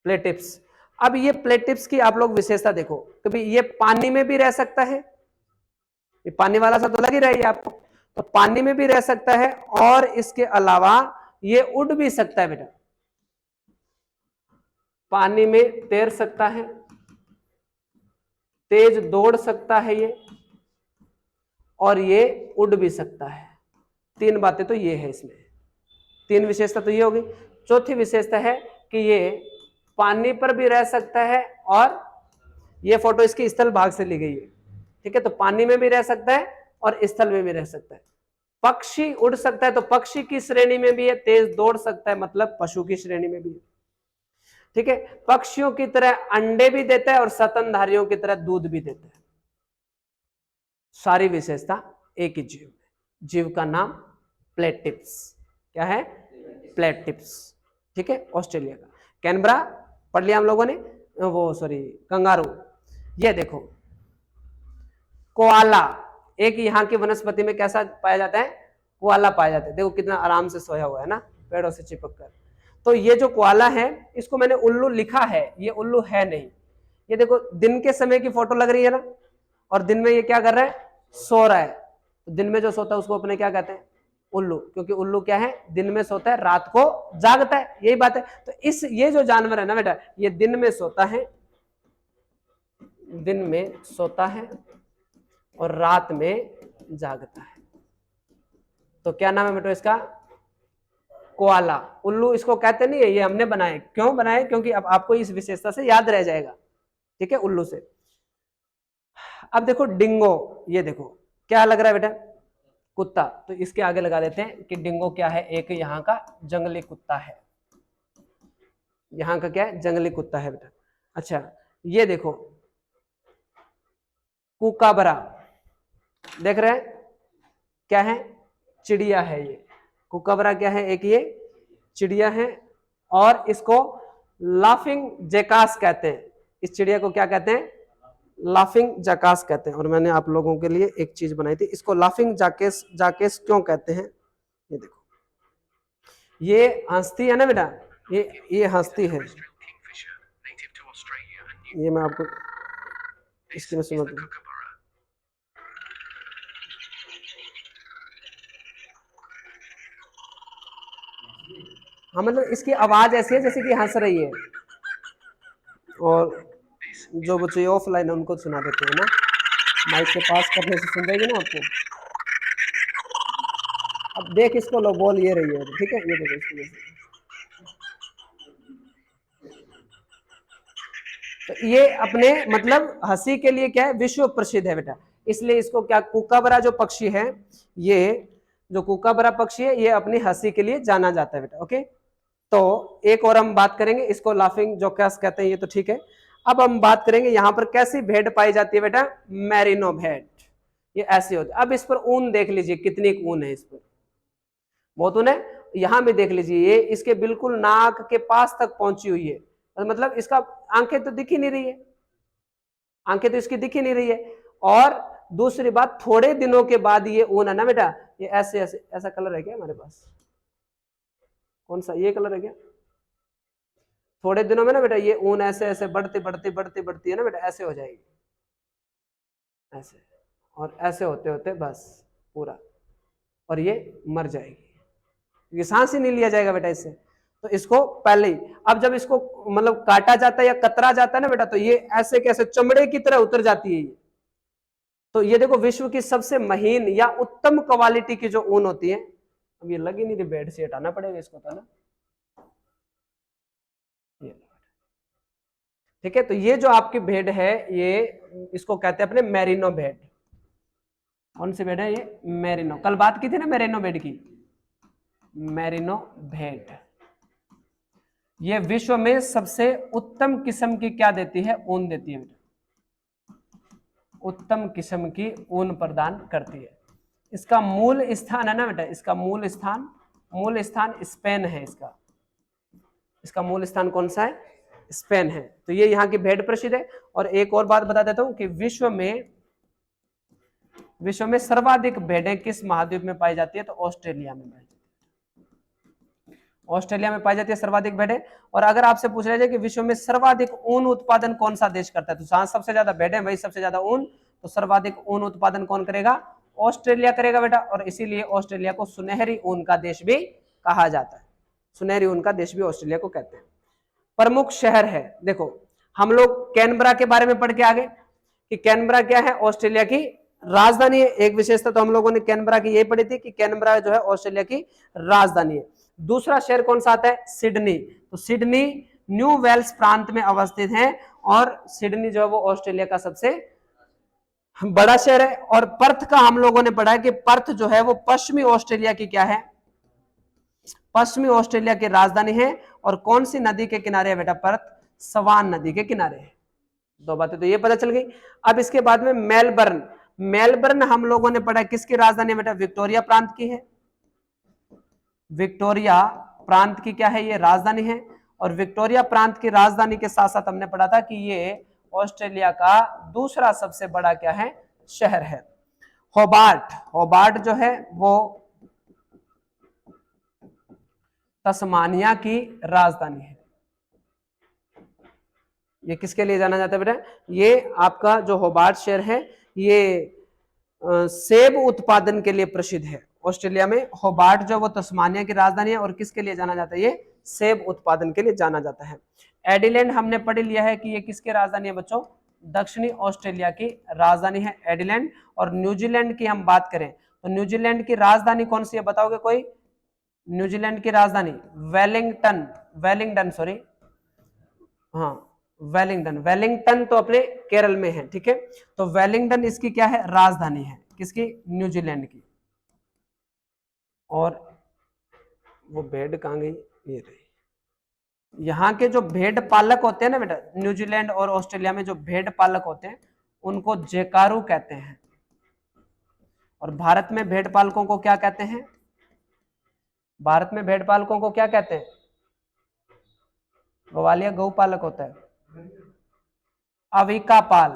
प्लेटिप्स। अब ये प्लेट टिप्स की आप लोग विशेषता देखो, तो भाई ये पानी में भी रह सकता है, ये पानी वाला सा तो लग ही रहा है आपको, तो पानी में भी रह सकता है, और इसके अलावा ये उड़ भी सकता है बेटा, पानी में तैर सकता है, तेज दौड़ सकता है ये, और ये उड़ भी सकता है। तीन बातें तो ये है इसमें, तीन विशेषता तो ये होगी। चौथी विशेषता है कि ये पानी पर भी रह सकता है, और ये फोटो इसकी स्थल भाग से ली गई है, ठीक है, तो पानी में भी रह सकता है और स्थल में भी रह सकता है। पक्षी उड़ सकता है तो पक्षी की श्रेणी में भी है, तेज दौड़ सकता है मतलब पशु की श्रेणी में भी है, ठीक है। पक्षियों की तरह अंडे भी देता है और स्तनधारियों की तरह दूध भी देता है। सारी विशेषता एक ही जीव में, जीव का नाम प्लेट टिप्स, क्या है, प्लेट टिप्स, ठीक है, ऑस्ट्रेलिया का। कैनबरा पढ़ लिया हम लोगों ने, वो सॉरी कंगारू। ये देखो कोआला, एक यहाँ की वनस्पति में कैसा पाया जाता है, कोआला पाया जाता है। देखो कितना आराम से सोया हुआ है ना, पेड़ों से चिपक कर। तो ये जो कोआला है, इसको मैंने उल्लू लिखा है, ये उल्लू है नहीं। ये देखो दिन के समय की फोटो लग रही है ना, और दिन में ये क्या कर रहा है, सो रहा है। तो दिन में जो सोता है उसको अपने क्या कहते हैं, उल्लू, क्योंकि उल्लू क्या है, दिन में सोता है, रात को जागता है, यही बात है। तो ये जो जानवर है ना बेटा, ये दिन में सोता है, दिन में सोता है और रात में जागता है। तो क्या नाम है बेटा इसका, कोआला। उल्लू इसको कहते नहीं है, ये हमने बनाए। क्यों बनाए, क्योंकि अब आपको इस विशेषता से याद रह जाएगा, ठीक है, उल्लू से। अब देखो डिंगो, ये देखो क्या लग रहा है बेटा, कुत्ता। तो इसके आगे लगा देते हैं कि डिंगो क्या है, एक यहाँ का जंगली कुत्ता है, यहाँ का क्या है, जंगली कुत्ता है बेटा। अच्छा ये देखो कुकाबरा, देख रहे हैं क्या है, चिड़िया है ये। कुकाबरा क्या है, एक ये चिड़िया है, और इसको लाफिंग जैकास कहते हैं। इस चिड़िया को क्या कहते हैं, लाफिंग जाकास कहते हैं। और मैंने आप लोगों के लिए एक चीज बनाई थी, इसको लाफिंग जाकेस जाकेस क्यों कहते हैं, ये देखो, ये हंसती है ना बेटा, ये हंसती है, ये मैं आपको इसकी मैं सुना दूं। हाँ मतलब इसकी आवाज ऐसी है जैसे कि हंस रही है, और जो बच्चे ऑफलाइन है उनको सुना देते हैं ना, माइक के पास करने से सुन जाएगी ना आपको। अब देख इसको लो, बोल ये रही है, ठीक है, ये देखो इसको। तो ये अपने मतलब हंसी के लिए क्या है, विश्व प्रसिद्ध है बेटा, इसलिए इसको क्या, कुकाबरा जो पक्षी है, ये जो कुकाबरा पक्षी है, ये अपनी हंसी के लिए जाना जाता है बेटा, ओके। तो एक और हम बात करेंगे, इसको लाफिंग जोकास कहते हैं, ये तो ठीक है। अब हम बात करेंगे यहाँ पर कैसी भेड़ पाई जाती है बेटा, मैरिनो भेड़, ये ऐसी होती है। अब इस पर ऊन देख लीजिए, कितनी ऊन है इस पर, बहुत ऊन है। यहाँ भी देख लीजिए, ये इसके बिल्कुल नाक के पास तक पहुंची हुई है, मतलब इसका आंखें तो दिख ही नहीं रही है, आंखें तो इसकी दिख ही नहीं रही है। और दूसरी बात, थोड़े दिनों के बाद ये ऊन है ना बेटा, ये ऐसे ऐसे ऐसा कलर है क्या हमारे पास, कौन सा, ये कलर है क्या, थोड़े दिनों में ना बेटा ये ऊन ऐसे ऐसे बढ़ती बढ़ती बढ़ती बढ़ती है ना बेटा, ऐसे हो जाएगी, ऐसे, और ऐसे होते होते बस पूरा, और ये मर जाएगी, ये सांस ही नहीं लिया जाएगा बेटा इससे। तो इसको पहले ही, अब जब इसको मतलब काटा जाता है या कतरा जाता है ना बेटा, तो ये ऐसे कैसे चमड़े की तरह उतर जाती है ये। तो ये देखो विश्व की सबसे महीन या उत्तम क्वालिटी की जो ऊन होती है, अब ये लगी नहीं रही, बेड से हटाना पड़ेगा इसको तो ना, ठीक है। तो ये जो आपकी भेड़ है, ये इसको कहते हैं अपने मैरिनो भेड़। कौन सी भेड़ है ये, मैरिनो, कल बात की थी ना मैरिनो भेड़ की, मैरिनो भेड़। ये विश्व में सबसे उत्तम किस्म की क्या देती है, ऊन देती है बेटा, उत्तम किस्म की ऊन प्रदान करती है। इसका मूल स्थान है ना बेटा, इसका मूल स्थान स्पेन है, इसका मूल स्थान कौन सा है, स्पेन है। तो ये यहाँ की भेड़ प्रसिद्ध है। और एक और बात बता देता हूं कि विश्व में सर्वाधिक भेड़ें किस महाद्वीप में पाई जाती है, तो ऑस्ट्रेलिया में पाई जाती है। ऑस्ट्रेलिया में पाई जाती है सर्वाधिक भेड़ें। और अगर आपसे पूछ रहे कि विश्व में सर्वाधिक ऊन उत्पादन कौन सा देश करता है, तो जहां सबसे ज्यादा भेड़ें वही सबसे ज्यादा ऊन, तो सर्वाधिक ऊन उत्पादन कौन करेगा, ऑस्ट्रेलिया करेगा बेटा। और इसीलिए ऑस्ट्रेलिया को सुनहरी ऊन का देश भी कहा जाता है, सुनहरी ऊन का देश भी ऑस्ट्रेलिया को कहते हैं। प्रमुख शहर है, देखो हम लोग कैनबरा के बारे में पढ़ के आगे कि कैनबरा क्या है, ऑस्ट्रेलिया की राजधानी है। एक विशेषता तो हम लोगों ने कैनबरा की यही पढ़ी थी कि कैनबरा जो है ऑस्ट्रेलिया की राजधानी है। दूसरा शहर कौन सा आता है, सिडनी। तो सिडनी न्यू वेल्स प्रांत में अवस्थित है और सिडनी जो है वो ऑस्ट्रेलिया का सबसे बड़ा शहर है। और पर्थ का हम लोगों ने पढ़ा है कि पर्थ जो है वो पश्चिमी ऑस्ट्रेलिया की क्या है, पश्चिमी ऑस्ट्रेलिया की राजधानी है। और कौन सी नदी के किनारे है बेटा, पर्थ सवान नदी के किनारे है। दो बातें तो ये पता चल गई। अब इसके बाद में मेलबर्न, मेलबर्न हम लोगों ने पढ़ा किसकी राजधानी है बेटा, विक्टोरिया प्रांत की है। विक्टोरिया प्रांत की क्या है, ये राजधानी है। और विक्टोरिया प्रांत की राजधानी के साथ साथ हमने पढ़ा था कि ये ऑस्ट्रेलिया का दूसरा सबसे बड़ा क्या है, शहर है। होबार्ट, होबार्ट जो है वो तस्मानिया की राजधानी है। ये किसके लिए जाना जाता है बेटा, ये आपका जो होबार्ट शहर है ये सेब उत्पादन के लिए प्रसिद्ध है। ऑस्ट्रेलिया में होबार्ट जो वो तस्मानिया की राजधानी है और किसके लिए जाना जाता है, ये सेब उत्पादन के लिए जाना जाता है। एडिलेंड हमने पढ़ लिया है कि ये किसकी राजधानी है बच्चों, दक्षिणी ऑस्ट्रेलिया की राजधानी है एडिलेंड। और न्यूजीलैंड की हम बात करें तो न्यूजीलैंड की राजधानी कौन सी है, बताओगे कोई, न्यूजीलैंड की राजधानी वेलिंगटन, वेलिंगटन सॉरी, हाँ वेलिंगटन, वेलिंगटन तो अपने केरल में है, ठीक है। तो वेलिंगटन इसकी क्या है, राजधानी है, किसकी, न्यूजीलैंड की। और वो भेड़ कहाँ गई, ये रही। यहाँ के जो भेड़ पालक होते हैं ना बेटा, न्यूजीलैंड और ऑस्ट्रेलिया में जो भेड़ पालक होते हैं उनको जेकारू कहते हैं। और भारत में भेड़ पालकों को क्या कहते हैं, भारत में भेड़ पालकों को क्या कहते हैं, ग्वालिया गौपालक होता है, अविकापाल,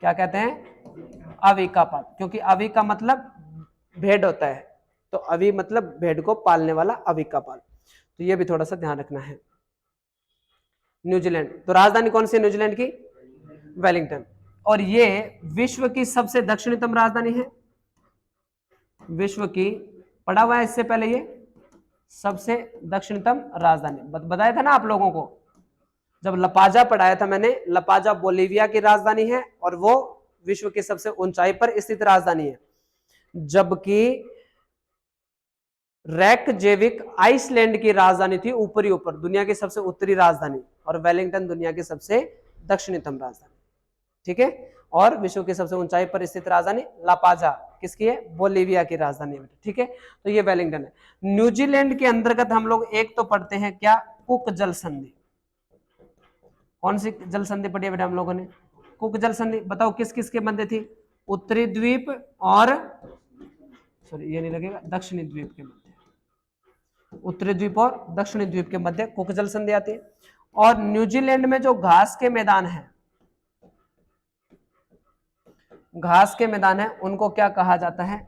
क्या कहते हैं, अविकापाल। क्योंकि अवि का मतलब भेड़ होता है, तो अवि मतलब भेड़ को पालने वाला, अविकापाल। तो ये भी थोड़ा सा ध्यान रखना है। न्यूजीलैंड, तो राजधानी कौन सी है न्यूजीलैंड की, वेलिंगटन। और ये विश्व की सबसे दक्षिणतम राजधानी है, विश्व की, पढ़ा हुआ है इससे पहले, ये सबसे दक्षिणतम राजधानी बताया था ना आप लोगों को, जब लपाजा पढ़ाया था मैंने। लपाजा बोलीविया की राजधानी है और वो विश्व की सबसे ऊंचाई पर स्थित राजधानी है। जबकि रेकजेविक आइसलैंड की राजधानी थी, ऊपरी ऊपर दुनिया की सबसे उत्तरी राजधानी, और वेलिंगटन दुनिया की सबसे दक्षिणतम राजधानी, ठीक है। और विश्व की सबसे ऊंचाई पर स्थित राजधानी लापाजा किसकी है, बोलीविया की राजधानी है, ठीक है। तो ये वेलिंगटन है। न्यूजीलैंड के अंतर्गत हम लोग एक तो पढ़ते हैं क्या, कुक जल संधि। कौन सी जल संधि पढ़ी है बेटा हम लोगों ने, कुक जल संधि। बताओ किस किस के मध्य थी, उत्तरी द्वीप और सॉरी ये नहीं लगेगा, दक्षिणी द्वीप के मध्य, उत्तरी द्वीप और दक्षिणी द्वीप के मध्य कुक जल संधि आती है। और न्यूजीलैंड में जो घास के मैदान है, घास के मैदान है, उनको क्या कहा जाता है,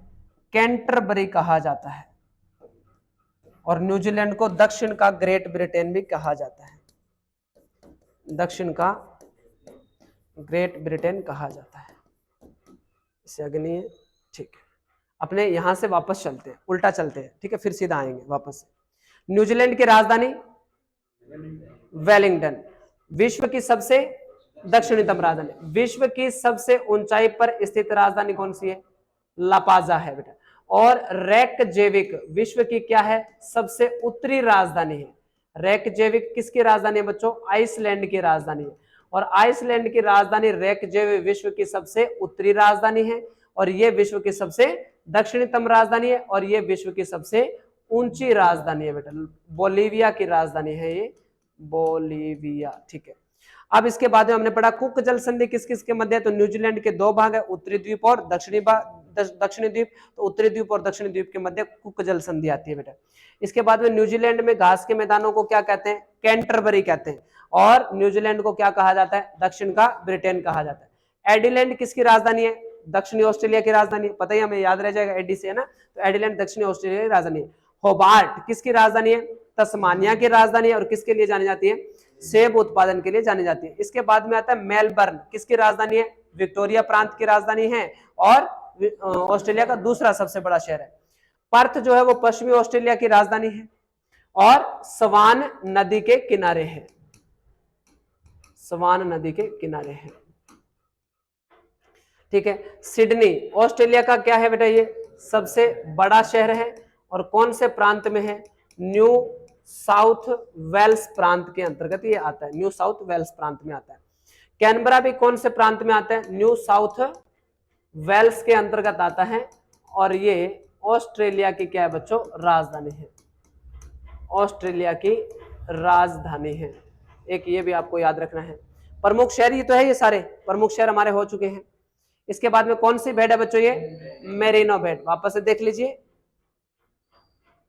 कैंटरबरी कहा जाता है। और न्यूजीलैंड को दक्षिण का ग्रेट ब्रिटेन भी कहा जाता है, दक्षिण का ग्रेट ब्रिटेन कहा जाता है। इससे आगे नहीं है, ठीक है। अपने यहां से वापस चलते हैं, उल्टा चलते हैं, ठीक है, फिर सीधा आएंगे वापस से। न्यूजीलैंड की राजधानी वेलिंगटन, विश्व की सबसे दक्षिणतम राजधानी, विश्व की सबसे ऊंचाई पर स्थित राजधानी कौन सी है, लापाजा है बेटा। और रेकजेविक विश्व की क्या है, सबसे उत्तरी राजधानी है। रेकजेविक किसकी राजधानी है बच्चों, आइसलैंड की राजधानी है। और आइसलैंड की राजधानी रेकजेविक विश्व की सबसे उत्तरी राजधानी है। और यह विश्व की सबसे दक्षिणतम राजधानी है। और यह विश्व की सबसे ऊंची राजधानी है बेटा, बोलीविया की राजधानी है ये, बोलीविया, ठीक है। अब इसके बाद में हमने पढ़ा कुक जल संधि किस किस के मध्य है, तो न्यूजीलैंड के दो भाग है, उत्तरी द्वीप और दक्षिणी द्वीप। तो उत्तरी द्वीप और दक्षिणी द्वीप के मध्य कुक जल संधि आती है बेटा। इसके बाद में न्यूजीलैंड में घास के मैदानों को क्या कहते हैं, कैंटरबरी कहते हैं। और न्यूजीलैंड को क्या कहा जाता है, दक्षिण का ब्रिटेन कहा जाता है। एडिलैंड किसकी राजधानी है, दक्षिणी ऑस्ट्रेलिया की राजधानी, पता ही हमें याद रह जाएगा, एडी से है ना, तो एडिलैंड दक्षिणी ऑस्ट्रेलिया की राजधानी है। होबार्ट किसकी राजधानी है? तस्मानिया की राजधानी है और किसके लिए जानी जाती है? सेब उत्पादन के लिए जानी जाती है। इसके बाद में आता है मेलबर्न, किसकी राजधानी है? विक्टोरिया प्रांत की राजधानी है और ऑस्ट्रेलिया का दूसरा सबसे बड़ा शहर है। पर्थ जो है वो पश्चिमी ऑस्ट्रेलिया की राजधानी है और स्वान नदी के किनारे है, स्वान नदी के किनारे है। ठीक है, सिडनी ऑस्ट्रेलिया का क्या है बेटा? ये सबसे बड़ा शहर है और कौन से प्रांत में है? न्यू साउथ वेल्स प्रांत के अंतर्गत ये आता है, न्यू साउथ वेल्स प्रांत में आता है। कैनबरा भी कौन से प्रांत में आता है? न्यू साउथ वेल्स के अंतर्गत आता है और ये ऑस्ट्रेलिया की क्या है बच्चों? राजधानी है, ऑस्ट्रेलिया की राजधानी है। एक ये भी आपको याद रखना है। प्रमुख शहर ये तो है, ये सारे प्रमुख शहर हमारे हो चुके हैं। इसके बाद में कौन सी भेड़ है बच्चों? ये मेरिनो भेड़, वापस से देख लीजिए,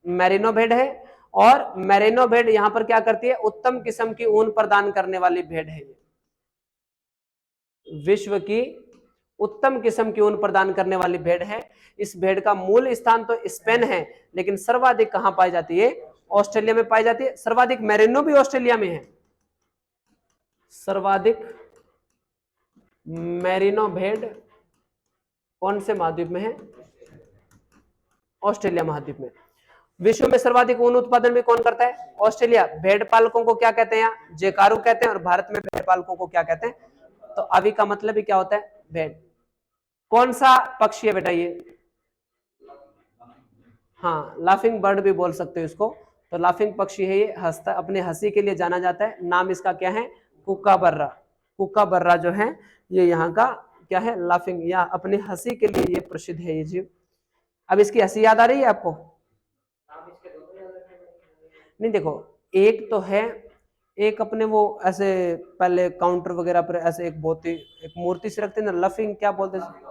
मेरिनो भेड़ है और मेरिनो भेड़ यहां पर क्या करती है? उत्तम किस्म की ऊन प्रदान करने वाली भेड़ है। ये विश्व की उत्तम किस्म की ऊन प्रदान करने वाली भेड़ है। इस भेड़ का मूल स्थान तो स्पेन है, लेकिन सर्वाधिक कहां पाई जाती है? ऑस्ट्रेलिया में पाई जाती है। सर्वाधिक मेरिनो भी ऑस्ट्रेलिया में है। सर्वाधिक मेरिनो भेड़ कौन से महाद्वीप में है? ऑस्ट्रेलिया महाद्वीप में। विश्व में सर्वाधिक ऊन उत्पादन भी कौन करता है? ऑस्ट्रेलिया। भेड़ पालकों को क्या कहते हैं? यहाँ जेकारू कहते हैं और भारत में भेड़ पालकों को क्या कहते हैं? तो अभी का मतलब ही क्या होता है? भेड़। कौन सा पक्षी है बेटा ये? हाँ, लाफिंग बर्ड भी बोल सकते हो इसको। तो लाफिंग पक्षी है ये, हंसता, अपने हंसी के लिए जाना जाता है। नाम इसका क्या है? कुकाबर्रा। कुकाबर्रा जो है ये यहाँ का क्या है? लाफिंग, या अपनी हंसी के लिए ये प्रसिद्ध है ये जीव। अब इसकी हंसी याद आ रही है आपको? नहीं, देखो, एक तो है, एक अपने वो ऐसे पहले काउंटर वगैरह पर ऐसे एक बहुत ही एक मूर्ति से रखते हैं ना, लफिंग क्या बोलते हैं?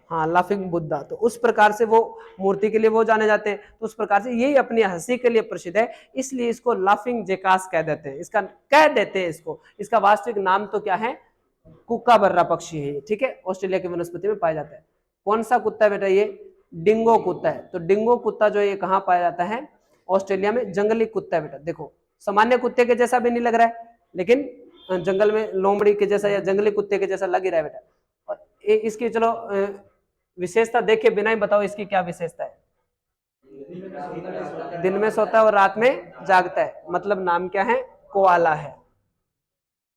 हाँ, लाफिंग बुद्धा। तो उस प्रकार से वो मूर्ति के लिए वो जाने जाते हैं। तो उस प्रकार से यही अपनी हंसी के लिए प्रसिद्ध है, इसलिए इसको लाफिंग जेकास कह देते हैं। इसका कह देते हैं इसको, इसका वास्तविक नाम तो क्या है? कुकाबर्रा पक्षी है ये। ठीक है, ऑस्ट्रेलिया की वनस्पति में पाया जाता है। कौन सा कुत्ता है बेटा? ये डिंगो कुत्ता है। तो डिंगो कुत्ता जो है ये कहाँ पाया जाता है? ऑस्ट्रेलिया में। जंगली कुत्ता है बेटा। देखो, सामान्य कुत्ते के जैसा भी नहीं लग रहा है, लेकिन जंगल में लोमड़ी के जैसा या जंगली कुत्ते के जैसा लग ही रहा है बेटा। और इसकी चलो विशेषता देखे बिना ही बताओ इसकी क्या विशेषता है? दिन में सोता है और रात में जागता है, मतलब नाम क्या है? कोआला है।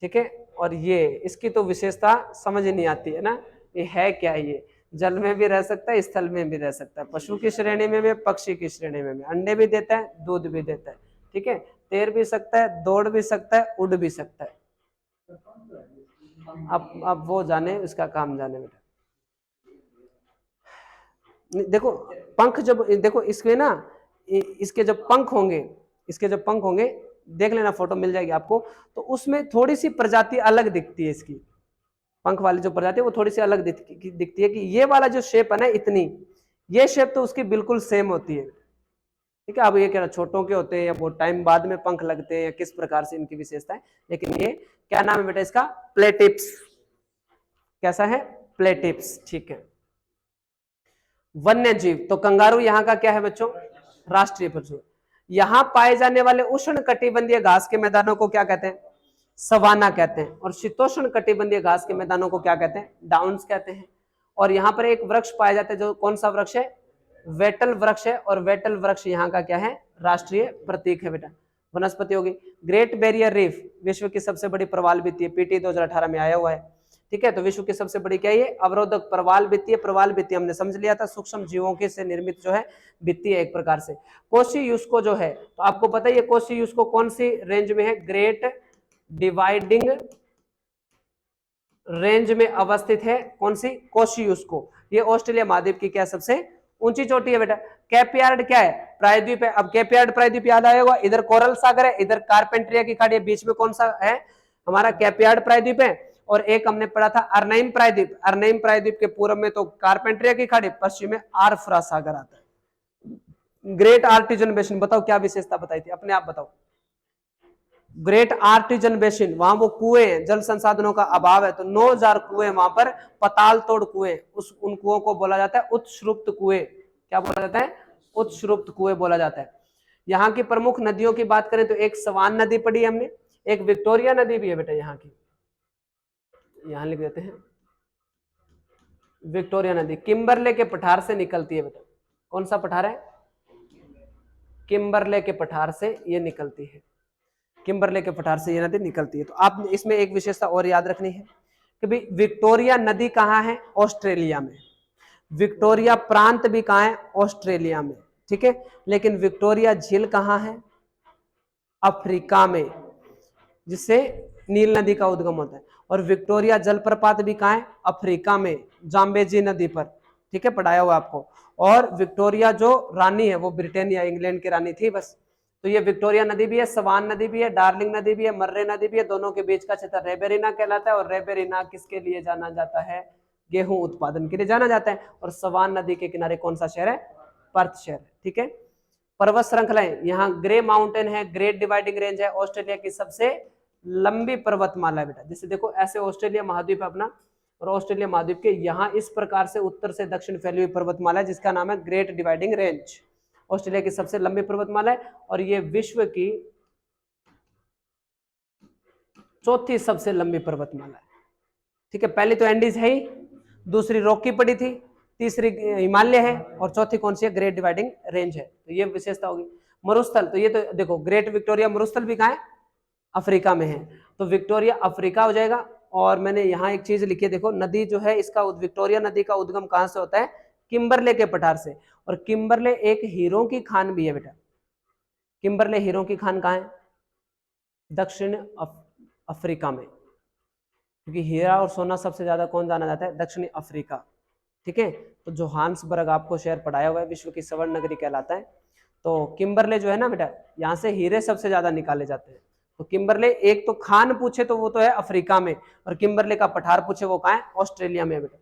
ठीक है, और ये इसकी तो विशेषता समझ नहीं आती है ना, ये है क्या? ये जल में भी रह सकता है, स्थल में भी रह सकता है, पशु की श्रेणी में भी, पक्षी की श्रेणी में भी। अंडे भी देता है, दूध भी देता है। ठीक है, तैर भी सकता है, दौड़ भी सकता है, उड़ भी सकता है। अब वो जाने, उसका काम जाने बेटा। देखो पंख जब, देखो इसके ना, इसके जब पंख होंगे, इसके जब पंख होंगे, देख लेना, फोटो मिल जाएगी आपको, तो उसमें थोड़ी सी प्रजाति अलग दिखती है इसकी। पंख वाली जो प्रजाति है वो थोड़ी सी अलग दिखती है कि ये वाला जो शेप है ना, इतनी, ये शेप तो उसकी बिल्कुल सेम होती है। ठीक है, अब ये क्या छोटों के होते हैं या बहुत टाइम बाद में पंख लगते हैं या किस प्रकार से इनकी विशेषता है, लेकिन ये क्या नाम है बेटा इसका? प्लेटिप्स। कैसा है? प्लेटिप्स। ठीक है, वन्य जीव तो कंगारू यहाँ का क्या है बच्चों? राष्ट्रीय पशु। यहाँ पाए जाने वाले उष्ण कटिबंधीय घास के मैदानों को क्या कहते हैं? सवाना कहते हैं। और शीतोष्ण कटिबंधीय घास के मैदानों को क्या कहते हैं? डाउन्स कहते हैं। और यहाँ पर एक वृक्ष पाया जाता है, जो कौन सा वृक्ष है? वेटल वृक्ष है। और वेटल वृक्ष यहाँ का क्या है? राष्ट्रीय प्रतीक है बेटा। वनस्पति होगी। ग्रेट बैरियर रीफ विश्व की सबसे बड़ी प्रवाल भित्ति है, पीटी 2018 में आया हुआ है। ठीक है, तो विश्व की सबसे बड़ी क्या है? ये अवरोधक प्रवाल भित्ति है। प्रवाल भित्ति हमने समझ लिया था, सूक्ष्म जीवों के से निर्मित जो है भित्ति है एक प्रकार से। कोशी यूस्को जो है, तो आपको पता है ये कोशी यूस्को कौन सी रेंज में है? ग्रेट डिवाइडिंग रेंज में अवस्थित है। कौन सी? कोशी यूस्को। ये ऑस्ट्रेलिया महाद्वीप की क्या सबसे ऊंची चोटी है बेटा। कैप यार्ड क्या है? प्रायद्वीप है। अब कैप यार्ड प्रायद्वीप याद आएगा, इधर कोरल सागर है, इधर कारपेंट्रिया की खाड़ी है, बीच में कौन सा है? हमारा कैप यार्ड प्रायद्वीप है। और एक हमने पढ़ा था अर्नइम प्रायद्वीप। अर्नइम प्रायद्वीप के पूर्व में तो कारपेंट्रिया की खाड़ी, पश्चिम में आरफ्रा सागर आता है। ग्रेट आर्टिजन बेसिन, बताओ क्या विशेषता बताई थी? अपने आप बताओ। ग्रेट आर्टिजन बेसिन, वहां वो कुएं हैं, जल संसाधनों का अभाव है, तो 9000 कुएं वहां पर, पताल तोड़ कुएं, उन कुओं को बोला जाता है उत्सृप्त कुएं। क्या बोला जाता है? उत्सृप्त कुएं बोला जाता है। यहाँ की प्रमुख नदियों की बात करें तो एक स्वान नदी पढ़ी हमने, एक विक्टोरिया नदी भी है बेटा यहाँ की, यहाँ लिख देते हैं विक्टोरिया नदी, किम्बरले के पठार से निकलती है बेटा। कौन सा पठार है? किम्बरले के पठार से ये निकलती है, किम्बरले के पठार से ये नदी निकलती है। तो आप इसमें एक विशेषता और याद रखनी है कि भाई विक्टोरिया नदी कहाँ है? ऑस्ट्रेलिया में। विक्टोरिया प्रांत भी कहाँ है? ऑस्ट्रेलिया में, ठीक है। लेकिन विक्टोरिया झील कहाँ है? अफ्रीका में, जिससे नील नदी का उद्गम होता है। और विक्टोरिया जलप्रपात भी कहाँ है? अफ्रीका में, जाम्बेजी नदी पर, ठीक है, पढ़ाया हुआ आपको। और विक्टोरिया जो रानी है वो ब्रिटेन या इंग्लैंड की रानी थी बस। तो ये विक्टोरिया नदी भी है, सवान नदी भी है, डार्लिंग नदी भी है, मर्रे नदी भी है, दोनों के बीच का क्षेत्र रेबेरिना कहलाता है। और रेबेरिना किसके लिए जाना जाता है? गेहूं उत्पादन के लिए जाना जाता है। और सवान नदी के किनारे कौन सा शहर है? पर्थ शहर, ठीक है। पर्वत श्रृंखलाएं, यहाँ ग्रे माउंटेन है, ग्रेट डिवाइडिंग रेंज है, ऑस्ट्रेलिया की सबसे लंबी पर्वतमाला है बेटा। जैसे देखो ऐसे ऑस्ट्रेलिया महाद्वीप है अपना, और ऑस्ट्रेलिया महाद्वीप के यहाँ इस प्रकार से उत्तर से दक्षिण फैली हुई पर्वतमाला है जिसका नाम है ग्रेट डिवाइडिंग रेंज। ऑस्ट्रेलिया की सबसे लंबी पर्वतमाला है और ये विश्व की चौथी सबसे लंबी पर्वतमाला है, ठीक है। पहली तो एंडीज है ही, दूसरी रॉकी पड़ी थी, तीसरी हिमालय है, और चौथी कौन सी है? ग्रेट डिवाइडिंग रेंज है। तो ये विशेषता होगी। मरुस्थल, तो ये तो देखो ग्रेट विक्टोरिया मरुस्थल भी कहाँ है? अफ्रीका में है। तो विक्टोरिया अफ्रीका हो जाएगा। और मैंने यहाँ एक चीज लिखी है, देखो नदी जो है इसका, विक्टोरिया नदी का उद्गम कहाँ से होता है? किम्बरले के पठार से। और किम्बरले एक हीरों की खान भी है बेटा। किम्बरले हीरों की खान कहाँ है? दक्षिण अफ्रीका में, क्योंकि हीरा और सोना सबसे ज्यादा कौन जाना जाता है? दक्षिणी अफ्रीका, ठीक है। तो जोहान्सबर्ग आपको शहर पढ़ाया हुआ है, विश्व की स्वर्ण नगरी कहलाता है। तो किम्बरले जो है ना बेटा, यहाँ से हीरे सबसे ज्यादा निकाले जाते हैं। तो किम्बरले, एक तो खान पूछे तो वो तो है अफ्रीका में, और किम्बरले का पठार पूछे वो कहाँ है? ऑस्ट्रेलिया में बेटा।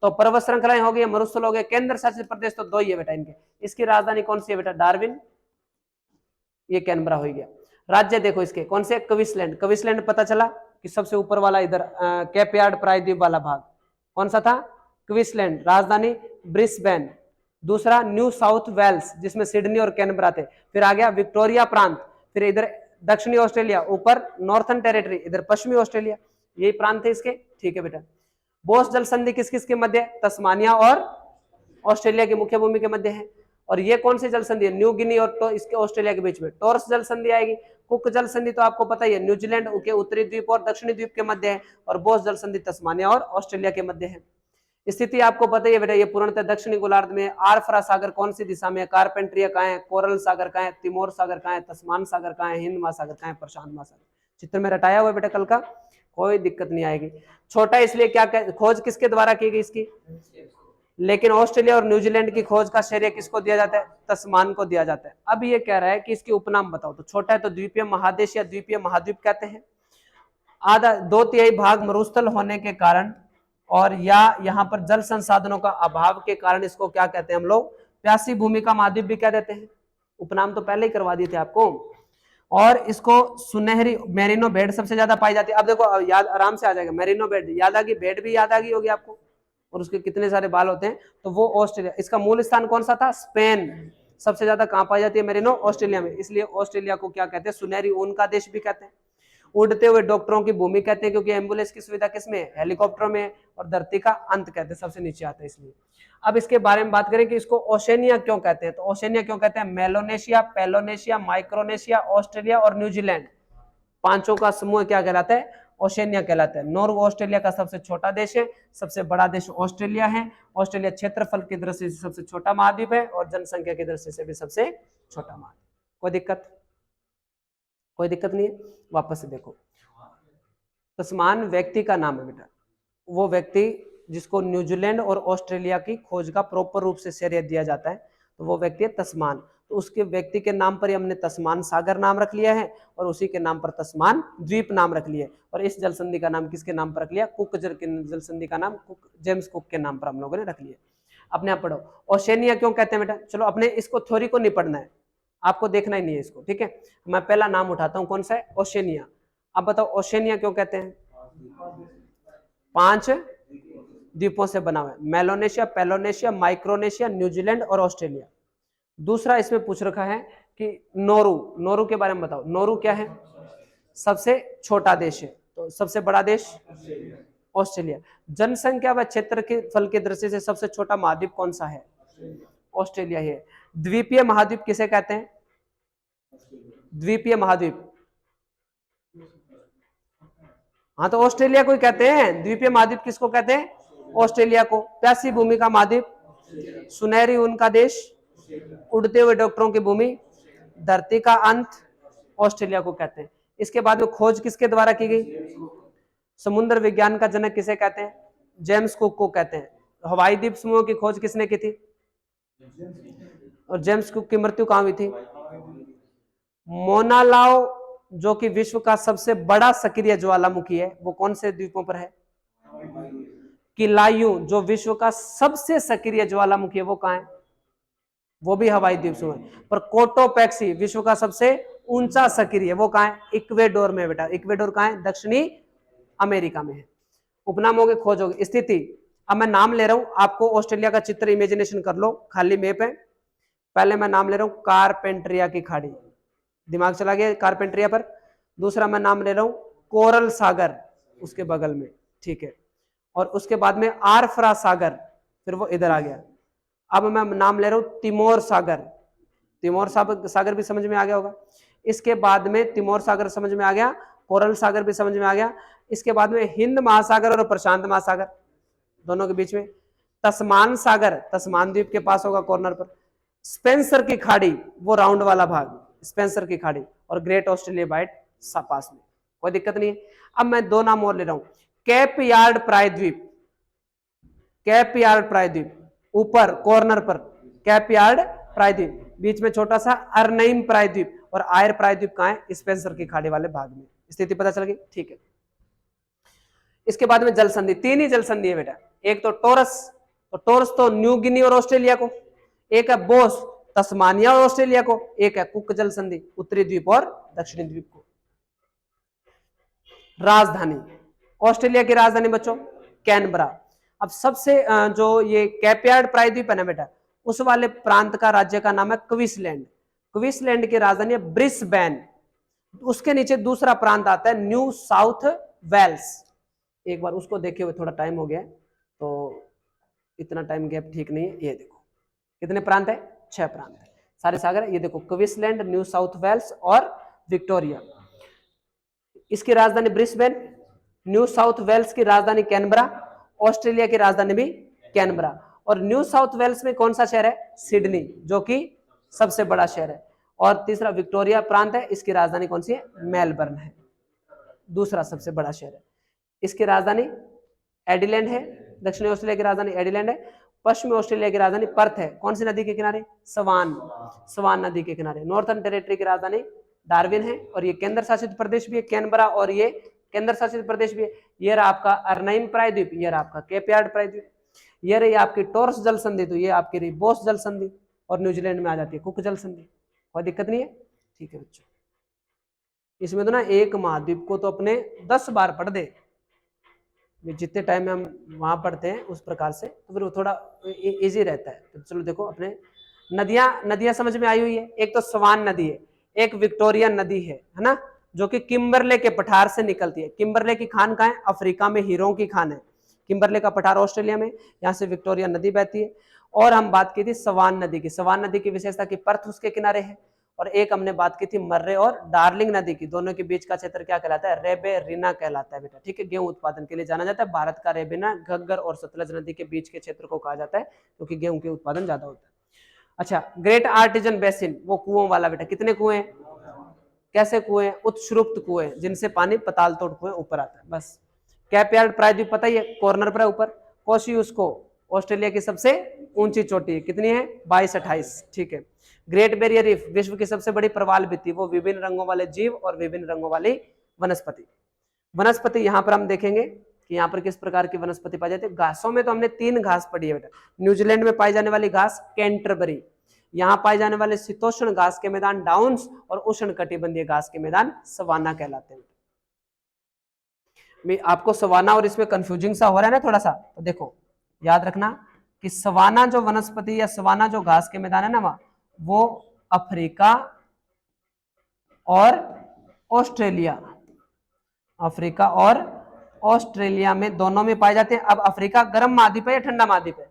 तो पर्वत श्रृंखलाएं हो गई, मरुस्थल हो गए, केंद्र शासित प्रदेश तो दो ही है बेटा इनके। इसकी राजधानी कौन सी है बेटा? डार्विन, ये कैनबरा हो गया। राज्य देखो इसके कौन से? क्वींसलैंड। क्वींसलैंड पता चला कि सबसे ऊपर वाला इधर कैप यार्ड प्रायद्वीप वाला भाग कौन सा था? क्वींसलैंड। राजधानी ब्रिस्बेन। दूसरा न्यू साउथ वेल्स, जिसमें सिडनी और कैनबरा थे। फिर आ गया विक्टोरिया प्रांत, फिर इधर दक्षिणी ऑस्ट्रेलिया, ऊपर नॉर्थन टेरिटरी, इधर पश्चिमी ऑस्ट्रेलिया, यही प्रांत है इसके, ठीक है बेटा। बोस जल संधि किस किस के मध्य? तस्मानिया और ऑस्ट्रेलिया की मुख्य भूमि के मध्य है। और ये कौन सी जल संधि है? न्यू गिनी और तो इसके ऑस्ट्रेलिया के बीच में। टॉरस जल संधि आएगी। कुक जल संधि तो आपको पता ही है, न्यूजीलैंड के उत्तरी द्वीप और दक्षिणी द्वीप के मध्य है। और बोस जल संधि तस्मानिया और ऑस्ट्रेलिया के मध्य है। स्थिति आपको पता ही है बेटा, ये पूर्णतः दक्षिणी गोलार्ध में। आरफरा सागर कौन सी दिशा में है? कारपेंट्रिया कहाँ है? कोरल सागर कहाँ है? तिमोर सागर कहाँ है? तस्मान सागर कहाँ है? हिंद महासागर कहाँ है? प्रशांत महासागर। चित्र में रटाया हुआ बेटा कल का, कोई दिक्कत नहीं आएगी। छोटा इसलिए क्या खोज किसके द्वारा की गई इसकी? लेकिन ऑस्ट्रेलिया और न्यूजीलैंड की खोज का श्रेय किसको दिया जाता है? तस्मान को दिया जाता है। अब ये कह रहा है कि इसके उपनाम बताओ। तो छोटा है तो द्वीपीय महादेश या द्वीपीय महाद्वीप कहते हैं। आधा 2/3 भाग मरुस्थल होने के कारण और या यहाँ पर जल संसाधनों का अभाव के कारण इसको क्या कहते हैं हम लोग? प्यासी भूमि का महाद्वीप भी कह देते हैं। उपनाम तो पहले ही करवा दिए थे आपको। और इसको सुनहरी मेरिनो भेड़ सबसे ज्यादा पाई जाती है। अब देखो याद आराम से आ जाएगा, मेरिनो भेड़ याद आ गई, भेड़ भी याद आ गई होगी आपको, और उसके कितने सारे बाल होते हैं। तो वो ऑस्ट्रेलिया, इसका मूल स्थान कौन सा था? स्पेन। सबसे ज्यादा कहां पाई जाती है मेरिनो? ऑस्ट्रेलिया में। इसलिए ऑस्ट्रेलिया को क्या कहते हैं? सुनहरी ऊन का देश भी कहते हैं। उड़ते हुए डॉक्टरों की भूमि कहते हैं, क्योंकि एम्बुलेंस की सुविधा किसमें है? हेलीकॉप्टर में। और धरती का अंत कहते हैं, सबसे नीचे आता है इसलिए। अब इसके बारे में बात करें कि इसको ओशेनिया क्यों कहते हैं। तो ओशेनिया क्यों कहते हैं? मेलोनेशिया, पेलोनेशिया, माइक्रोनेशिया, ऑस्ट्रेलिया और न्यूजीलैंड, पांचों का समूह क्या कहलाता है? ओशेनिया कहलाता है। नॉर्वे ऑस्ट्रेलिया का सबसे छोटा देश है, सबसे बड़ा देश ऑस्ट्रेलिया है। ऑस्ट्रेलिया क्षेत्रफल की दृष्टि से सबसे छोटा महाद्वीप है और जनसंख्या की दृष्टि से भी सबसे छोटा महाद्वीप। कोई दिक्कत? कोई दिक्कत नहीं है। वापस से देखो, तस्मान व्यक्ति का नाम है बेटा, वो व्यक्ति जिसको न्यूजीलैंड और ऑस्ट्रेलिया की खोज का प्रॉपर रूप से श्रेय दिया जाता है, तो वो व्यक्ति है तस्मान। तो उसके व्यक्ति के नाम पर ही हमने तस्मान सागर नाम रख लिया है, और उसी के नाम पर तस्मान द्वीप नाम रख लिया है। और इस जल संधि का नाम किसके नाम पर रख लिया? कुक जल संधि का नाम जेम्स कुक के नाम पर हम लोगों ने रख लिया। अपने आप पढ़ो। ओशेनिया क्यों कहते हैं बेटा? चलो अपने इसको थ्योरी को नहीं पढ़ना है, आपको देखना ही नहीं है इसको, ठीक है। मैं पहला नाम उठाता हूँ, कौन सा है? ओशेनिया। अब बताओ ओशेनिया क्यों कहते हैं? 5 द्वीपों से बना हुआ है, मेलोनेशिया, पेलोनेशिया, माइक्रोनेशिया, न्यूजीलैंड और ऑस्ट्रेलिया। दूसरा इसमें पूछ रखा है कि नोरू, नोरू के बारे में बताओ। नोरू क्या है? सबसे छोटा देश है। तो सबसे बड़ा देश ऑस्ट्रेलिया। जनसंख्या व क्षेत्र के फल की दृष्टि से सबसे छोटा महाद्वीप कौन सा है? ऑस्ट्रेलिया ही है। द्वीपीय महाद्वीप किसे कहते हैं? द्वीपीय महाद्वीप, हाँ तो ऑस्ट्रेलिया को ही कहते हैं। द्वीपीय महाद्वीप किसको कहते हैं? ऑस्ट्रेलिया को। प्यासी भूमि का महाद्वीप, सुनहरी ऊन का देश, उड़ते हुए डॉक्टरों की भूमि, धरती का अंत, ऑस्ट्रेलिया को कहते हैं। इसके बाद में खोज किसके द्वारा की गई? समुद्र विज्ञान का जनक किसे कहते हैं? जेम्स कुक को कहते हैं। हवाई द्वीप समूह की खोज किसने की थी? और जेम्स कुक की मृत्यु कहां हुई थी? मोनालाओ, जो कि विश्व का सबसे बड़ा सक्रिय ज्वालामुखी है, वो कौन से द्वीपों पर है? किलायू, जो विश्व का सबसे सक्रिय ज्वालामुखी है, वो कहां है? वो भी हवाई द्वीप समूह है। पर कोटोपैक्सी विश्व का सबसे ऊंचा सक्रिय, वो कहां है? इक्वेडोर में बेटा। इक्वेडोर कहां है? दक्षिणी अमेरिका में है। उपनामों की खोज होगी। स्थिति, अब मैं नाम ले रहा हूं, आपको ऑस्ट्रेलिया का चित्र इमेजिनेशन कर लो, खाली मैप है। पहले मैं नाम ले रहा हूं कारपेंट्रिया की खाड़ी, दिमाग चला गया कारपेंट्रिया पर। दूसरा मैं नाम ले रहा हूं कोरल सागर, उसके बगल में, ठीक है। और उसके बाद में आरफ्रा सागर, फिर वो इधर आ गया। अब मैं नाम ले रहा हूं तिमोर सागर, तिमोर सागर भी समझ में आ गया होगा। इसके बाद में तिमोर सागर समझ में आ गया, कोरल सागर भी समझ में आ गया। इसके बाद में हिंद महासागर और प्रशांत महासागर, दोनों के बीच में तस्मान सागर, तस्मान द्वीप के पास होगा कॉर्नर पर। स्पेंसर की खाड़ी, वो राउंड वाला भाग, स्पेंसर की खाड़ी, और ग्रेट ऑस्ट्रेलिया बाइट पास में, कोई दिक्कत नहीं है। अब मैं दो नाम और ले रहा हूं, कैप यार्ड प्रायद्वीप, कैप यार्ड प्रायद्वीप, ऊपर कॉर्नर पर कैप यार्ड प्रायद्वीप, बीच में छोटा सा अर्नईम प्रायद्वीप, और आयर प्रायद्वीप कहां है? स्पेंसर की खाड़ी वाले भाग में। स्थिति पता चल गई, ठीक है। इसके बाद में जल संधि, तीन ही जल संधि है बेटा। एक तो टोरस, तो टोरस तो न्यू गिनी और ऑस्ट्रेलिया को, एक है बोस तस्मानिया और ऑस्ट्रेलिया को, एक है कुक जल संधि उत्तरी द्वीप और दक्षिणी द्वीप को। राजधानी, ऑस्ट्रेलिया की राजधानी बच्चों कैनबरा। अब सबसे जो ये कैपयार्ड प्रायद्वीप है ना बेटा, उस वाले प्रांत का राज्य का नाम है क्वींसलैंड। क्वींसलैंड की राजधानी है ब्रिस्बेन। उसके नीचे दूसरा प्रांत आता है न्यू साउथ वेल्स। एक बार उसको देखे हुए थोड़ा टाइम हो गया, तो इतना टाइम गैप ठीक नहीं है। ये देखो कितने प्रांत है? 6 प्रांत है, सारे सागर है। ये देखो क्वींसलैंड, न्यू साउथ वेल्स और विक्टोरिया। इसकी राजधानी ब्रिस्बेन, न्यू साउथ वेल्स की राजधानी कैनबरा, ऑस्ट्रेलिया की राजधानी भी कैनबरा। और न्यू साउथ वेल्स में कौन सा शहर है? सिडनी, जो कि सबसे बड़ा शहर है। और तीसरा विक्टोरिया प्रांत है, इसकी राजधानी कौन सी है? मेलबर्न है, दूसरा सबसे बड़ा शहर है। इसकी राजधानी एडिलेंड है, दक्षिणी ऑस्ट्रेलिया की राजधानी एडिलेंड है। पश्चिमी ऑस्ट्रेलिया की राजधानी पर्थ है, कौन सी नदी के किनारे? सवान, सवान नदी के किनारे। नॉर्थर्न टेरिटरी की राजधानी डार्विन है, और ये केंद्र शासित प्रदेश भी है कैनबरा, और ये केंद्र शासित प्रदेश भी है। ये रहा आपका अर्नईम प्रायद्वीप, ये रहा आपका केप यार्ड प्रायद्वीप, ये रही आपकी टोरस जल संधि, तो ये आपकी रही बोस जल संधि, और न्यूजीलैंड में आ जाती है कुक जल संधि। कोई दिक्कत नहीं है, ठीक है बच्चों। इसमें तो ना एक महाद्वीप को तो अपने 10 बार पढ़ दे, जितने टाइम में हम वहां पढ़ते हैं उस प्रकार से, तो फिर वो थोड़ा इजी रहता है। तो चलो देखो, अपने नदियां समझ में आई हुई है। एक तो सवान नदी है, एक विक्टोरिया नदी है ना, जो कि किम्बरले के पठार से निकलती है। किम्बरले की खान कहाँ है? अफ्रीका में हीरों की खान है। किम्बरले का पठार ऑस्ट्रेलिया में, यहाँ से विक्टोरिया नदी बहती है। और हम बात की थी सवान नदी की। सवान नदी की विशेषता की पर्थ उसके किनारे है। और एक हमने बात की थी मर्रे और डार्लिंग नदी की, दोनों के बीच का क्षेत्र क्या कहलाता है? रेबेरिना कहलाता है बेटा, ठीक है। गेहूं उत्पादन के लिए जाना जाता है। भारत का रेबेना घग्गर और सतलज नदी के बीच के क्षेत्र को कहा जाता है, क्योंकि गेहूं के उत्पादन ज्यादा होता है। अच्छा, ग्रेट आर्टिजन बेसिन, वो कुओं वाला बेटा। कितने कुएं हैं? कैसे कुएं? उत्सुप्त कुएं, जिनसे पानी पताल तोड़ कुएं ऊपर आता है, बस। कैप यार्ड प्रायद्वीप पता ही है, कॉर्नर पर है ऊपर। कोशियुस्को ऑस्ट्रेलिया की सबसे ऊंची चोटी है, कितनी है? 22-28, ठीक है। ग्रेट बैरियर रीफ विश्व की सबसे बड़ी प्रवाल भित्ति, वो विभिन्न रंगों वाले जीव और विभिन्न रंगों वाली वनस्पति। वनस्पति यहाँ पर हम देखेंगे कि यहाँ पर किस प्रकार की वनस्पति पाई जाती है। घासों में तो हमने 3 घास पढ़ी है बेटा। न्यूजीलैंड में पाई जाने वाली घास कैंटरबरी, यहाँ पाए जाने वाले शीतोष्ण घास के मैदान डाउन्स, और उष्ण कटिबंधीय घास के मैदान सवाना कहलाते हैं। आपको सवाना और इसमें कंफ्यूजिंग सा हो रहा है ना थोड़ा सा, तो देखो याद रखना कि सवाना जो वनस्पति या सवाना जो घास के मैदान है ना वो अफ्रीका और ऑस्ट्रेलिया, अफ्रीका और ऑस्ट्रेलिया में दोनों में पाए जाते हैं। अब अफ्रीका गर्म महाद्वीप है या ठंडा महाद्वीप है?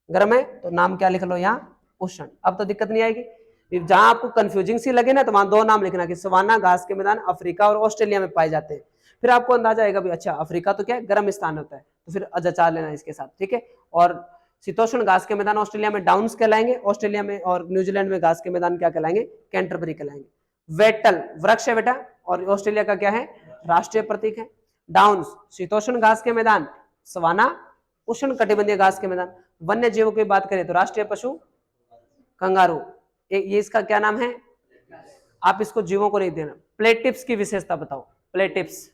गर्म है, तो नाम क्या लिख लो यहाँ? उष्ण। अब तो दिक्कत नहीं आएगी। जहां आपको कंफ्यूजिंग सी लगे ना तो वहां दो नाम लिखना कि सवाना घास के मैदान अफ्रीका और ऑस्ट्रेलिया में पाए जाते हैं। फिर आपको अंदाजा आएगा भी अच्छा अफ्रीका तो क्या है, गर्म स्थान होता है, तो फिर जचा लेना इसके साथ, ठीक है। और शीतोष्ण घास के मैदान ऑस्ट्रेलिया में डाउन्स कहलाएंगे, ऑस्ट्रेलिया में और न्यूजीलैंड में घास के मैदान क्या कहलाएंगे? कैंटरबरी कहलाएंगे। वेटल वृक्ष है बेटा, और ऑस्ट्रेलिया का क्या है? राष्ट्रीय प्रतीक है। डाउन्स शीतोष्ण घास के मैदान, सवाना उष्ण कटिबंधीय घास के मैदान। वन्य जीवों की बात करें तो राष्ट्रीय पशु कंगारू, ये इसका क्या नाम है? आप इसको जीवों को नहीं देना। प्लेटिप्स की विशेषता बताओ। प्लेटिप्स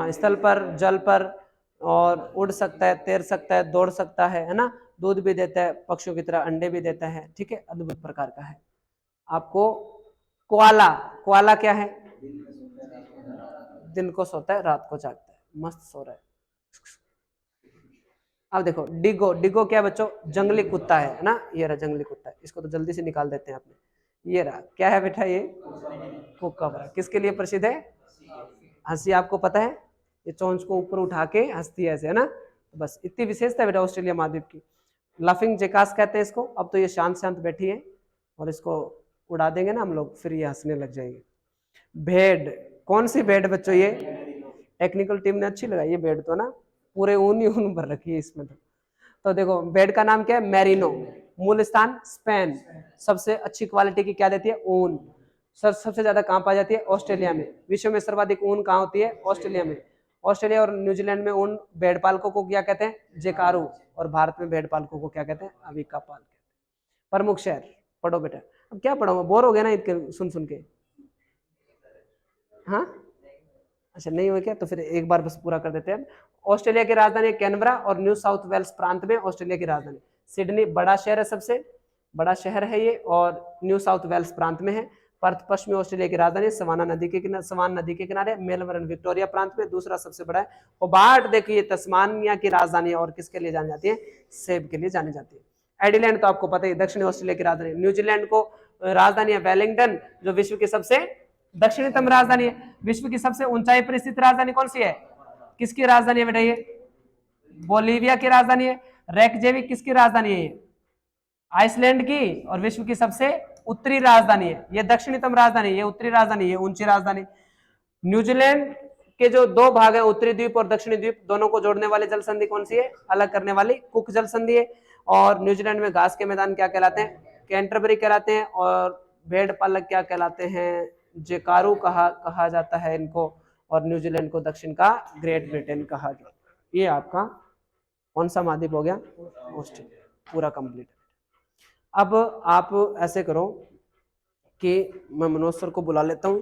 स्थल पर, जल पर, और उड़ सकता है, तैर सकता है, दौड़ सकता है ना, दूध भी देता है, पक्षियों की तरह अंडे भी देता है, ठीक है, अद्भुत प्रकार का है। आपको कोआला, कोआला क्या है? दिन को सोता है, रात को जागता है, मस्त सो रहा है। अब देखो डिगो, डिगो क्या बच्चों? जंगली कुत्ता है ना, ये रहा जंगली कुत्ता है, इसको तो जल्दी से निकाल देते हैं आपने। ये रहा, क्या है बेटा? ये कोकाबरा। किसके लिए प्रसिद्ध है? हंसी, आपको पता है, ये चोंच को ऊपर उठा के हंसती है ऐसे, है ना। बस इतनी विशेषता है बेटा ऑस्ट्रेलिया महाद्वीप की। लाफिंग जेकास कहते हैं इसको। अब तो ये शांत शांत बैठी है, और इसको उड़ा देंगे ना हम लोग, फिर ये हंसने लग जाएगी। भेड़, कौन सी भेड़ बच्चों? ये टेक्निकल टीम ने अच्छी लगाई है भेड़ तो ना, पूरे ऊन ही ऊन भर रखी है इसमें तो देखो भेड़ का नाम क्या है? मैरिनो। मूल स्थान स्पेन। सबसे अच्छी क्वालिटी की क्या देती है? ऊन। सबसे ज्यादा कहां पाई जाती है? ऑस्ट्रेलिया में। विश्व में सर्वाधिक ऊन कहां होती है? ऑस्ट्रेलिया में। ऑस्ट्रेलिया और न्यूजीलैंड में ऊन भेड़ पालकों को क्या कहते हैं? जेकारू। और भारत में भेड़ पालकों को क्या कहते हैं? अविका पाल कहते हैं। प्रमुख शहर पढ़ो बेटा। अब क्या पढ़ो, बोर हो गया ना इनके सुन सुन के? हाँ अच्छा नहीं हो क्या? तो फिर एक बार बस पूरा कर देते हैं। ऑस्ट्रेलिया की राजधानी कैनबरा, और न्यू साउथ वेल्स प्रांत में ऑस्ट्रेलिया की राजधानी। सिडनी बड़ा शहर है, सबसे बड़ा शहर है ये, और न्यू साउथ वेल्स प्रांत में है। पर्थ पश्चिमी ऑस्ट्रेलिया की राजधानी, सवाना नदी के किनारे, सवान नदी के किनारे। मेलबर्न विक्टोरिया प्रांत में, दूसरा सबसे बड़ा है। होबार्ट देखिए तस्मानिया की राजधानी है, और किसके लिए जानी जाती है? सेब के लिए जानी जाती है। एडिलैंड तो आपको पता है दक्षिणी ऑस्ट्रेलिया की राजधानी। न्यूजीलैंड को राजधानी है वेलिंगटन, जो विश्व की सबसे दक्षिणतम राजधानी है। विश्व की सबसे ऊंचाई पर स्थित राजधानी कौन सी है? किसकी राजधानी है बेटा? ये बोलीविया की राजधानी है। रेकजेविक किसकी राजधानी है? आइसलैंड की। और विश्व की सबसे उत्तरी राजधानी है। ये दक्षिणतम राजधानी, ये उत्तरी राजधानी, ये ऊंची राजधानी। न्यूजीलैंड के जो दो भाग है, उत्तरी द्वीप और दक्षिणी द्वीप, दोनों को जोड़ने वाली जल संधि कौन सी है? अलग करने वाली कुक जल संधि है। और न्यूजीलैंड में घास के मैदान क्या कहलाते हैं? कैंटरबरी कहलाते हैं। और भेड़ पालक क्या कहलाते हैं? जेकारू कहा जाता है इनको। और न्यूजीलैंड को दक्षिण का ग्रेट ब्रिटेन कहा जाता है। ये आपका कौन सा महाद्वीप हो गया? ऑस्ट्रेलिया। पूरा कंप्लीट। अब आप ऐसे करो कि मैं मनोज सर को बुला लेता हूँ,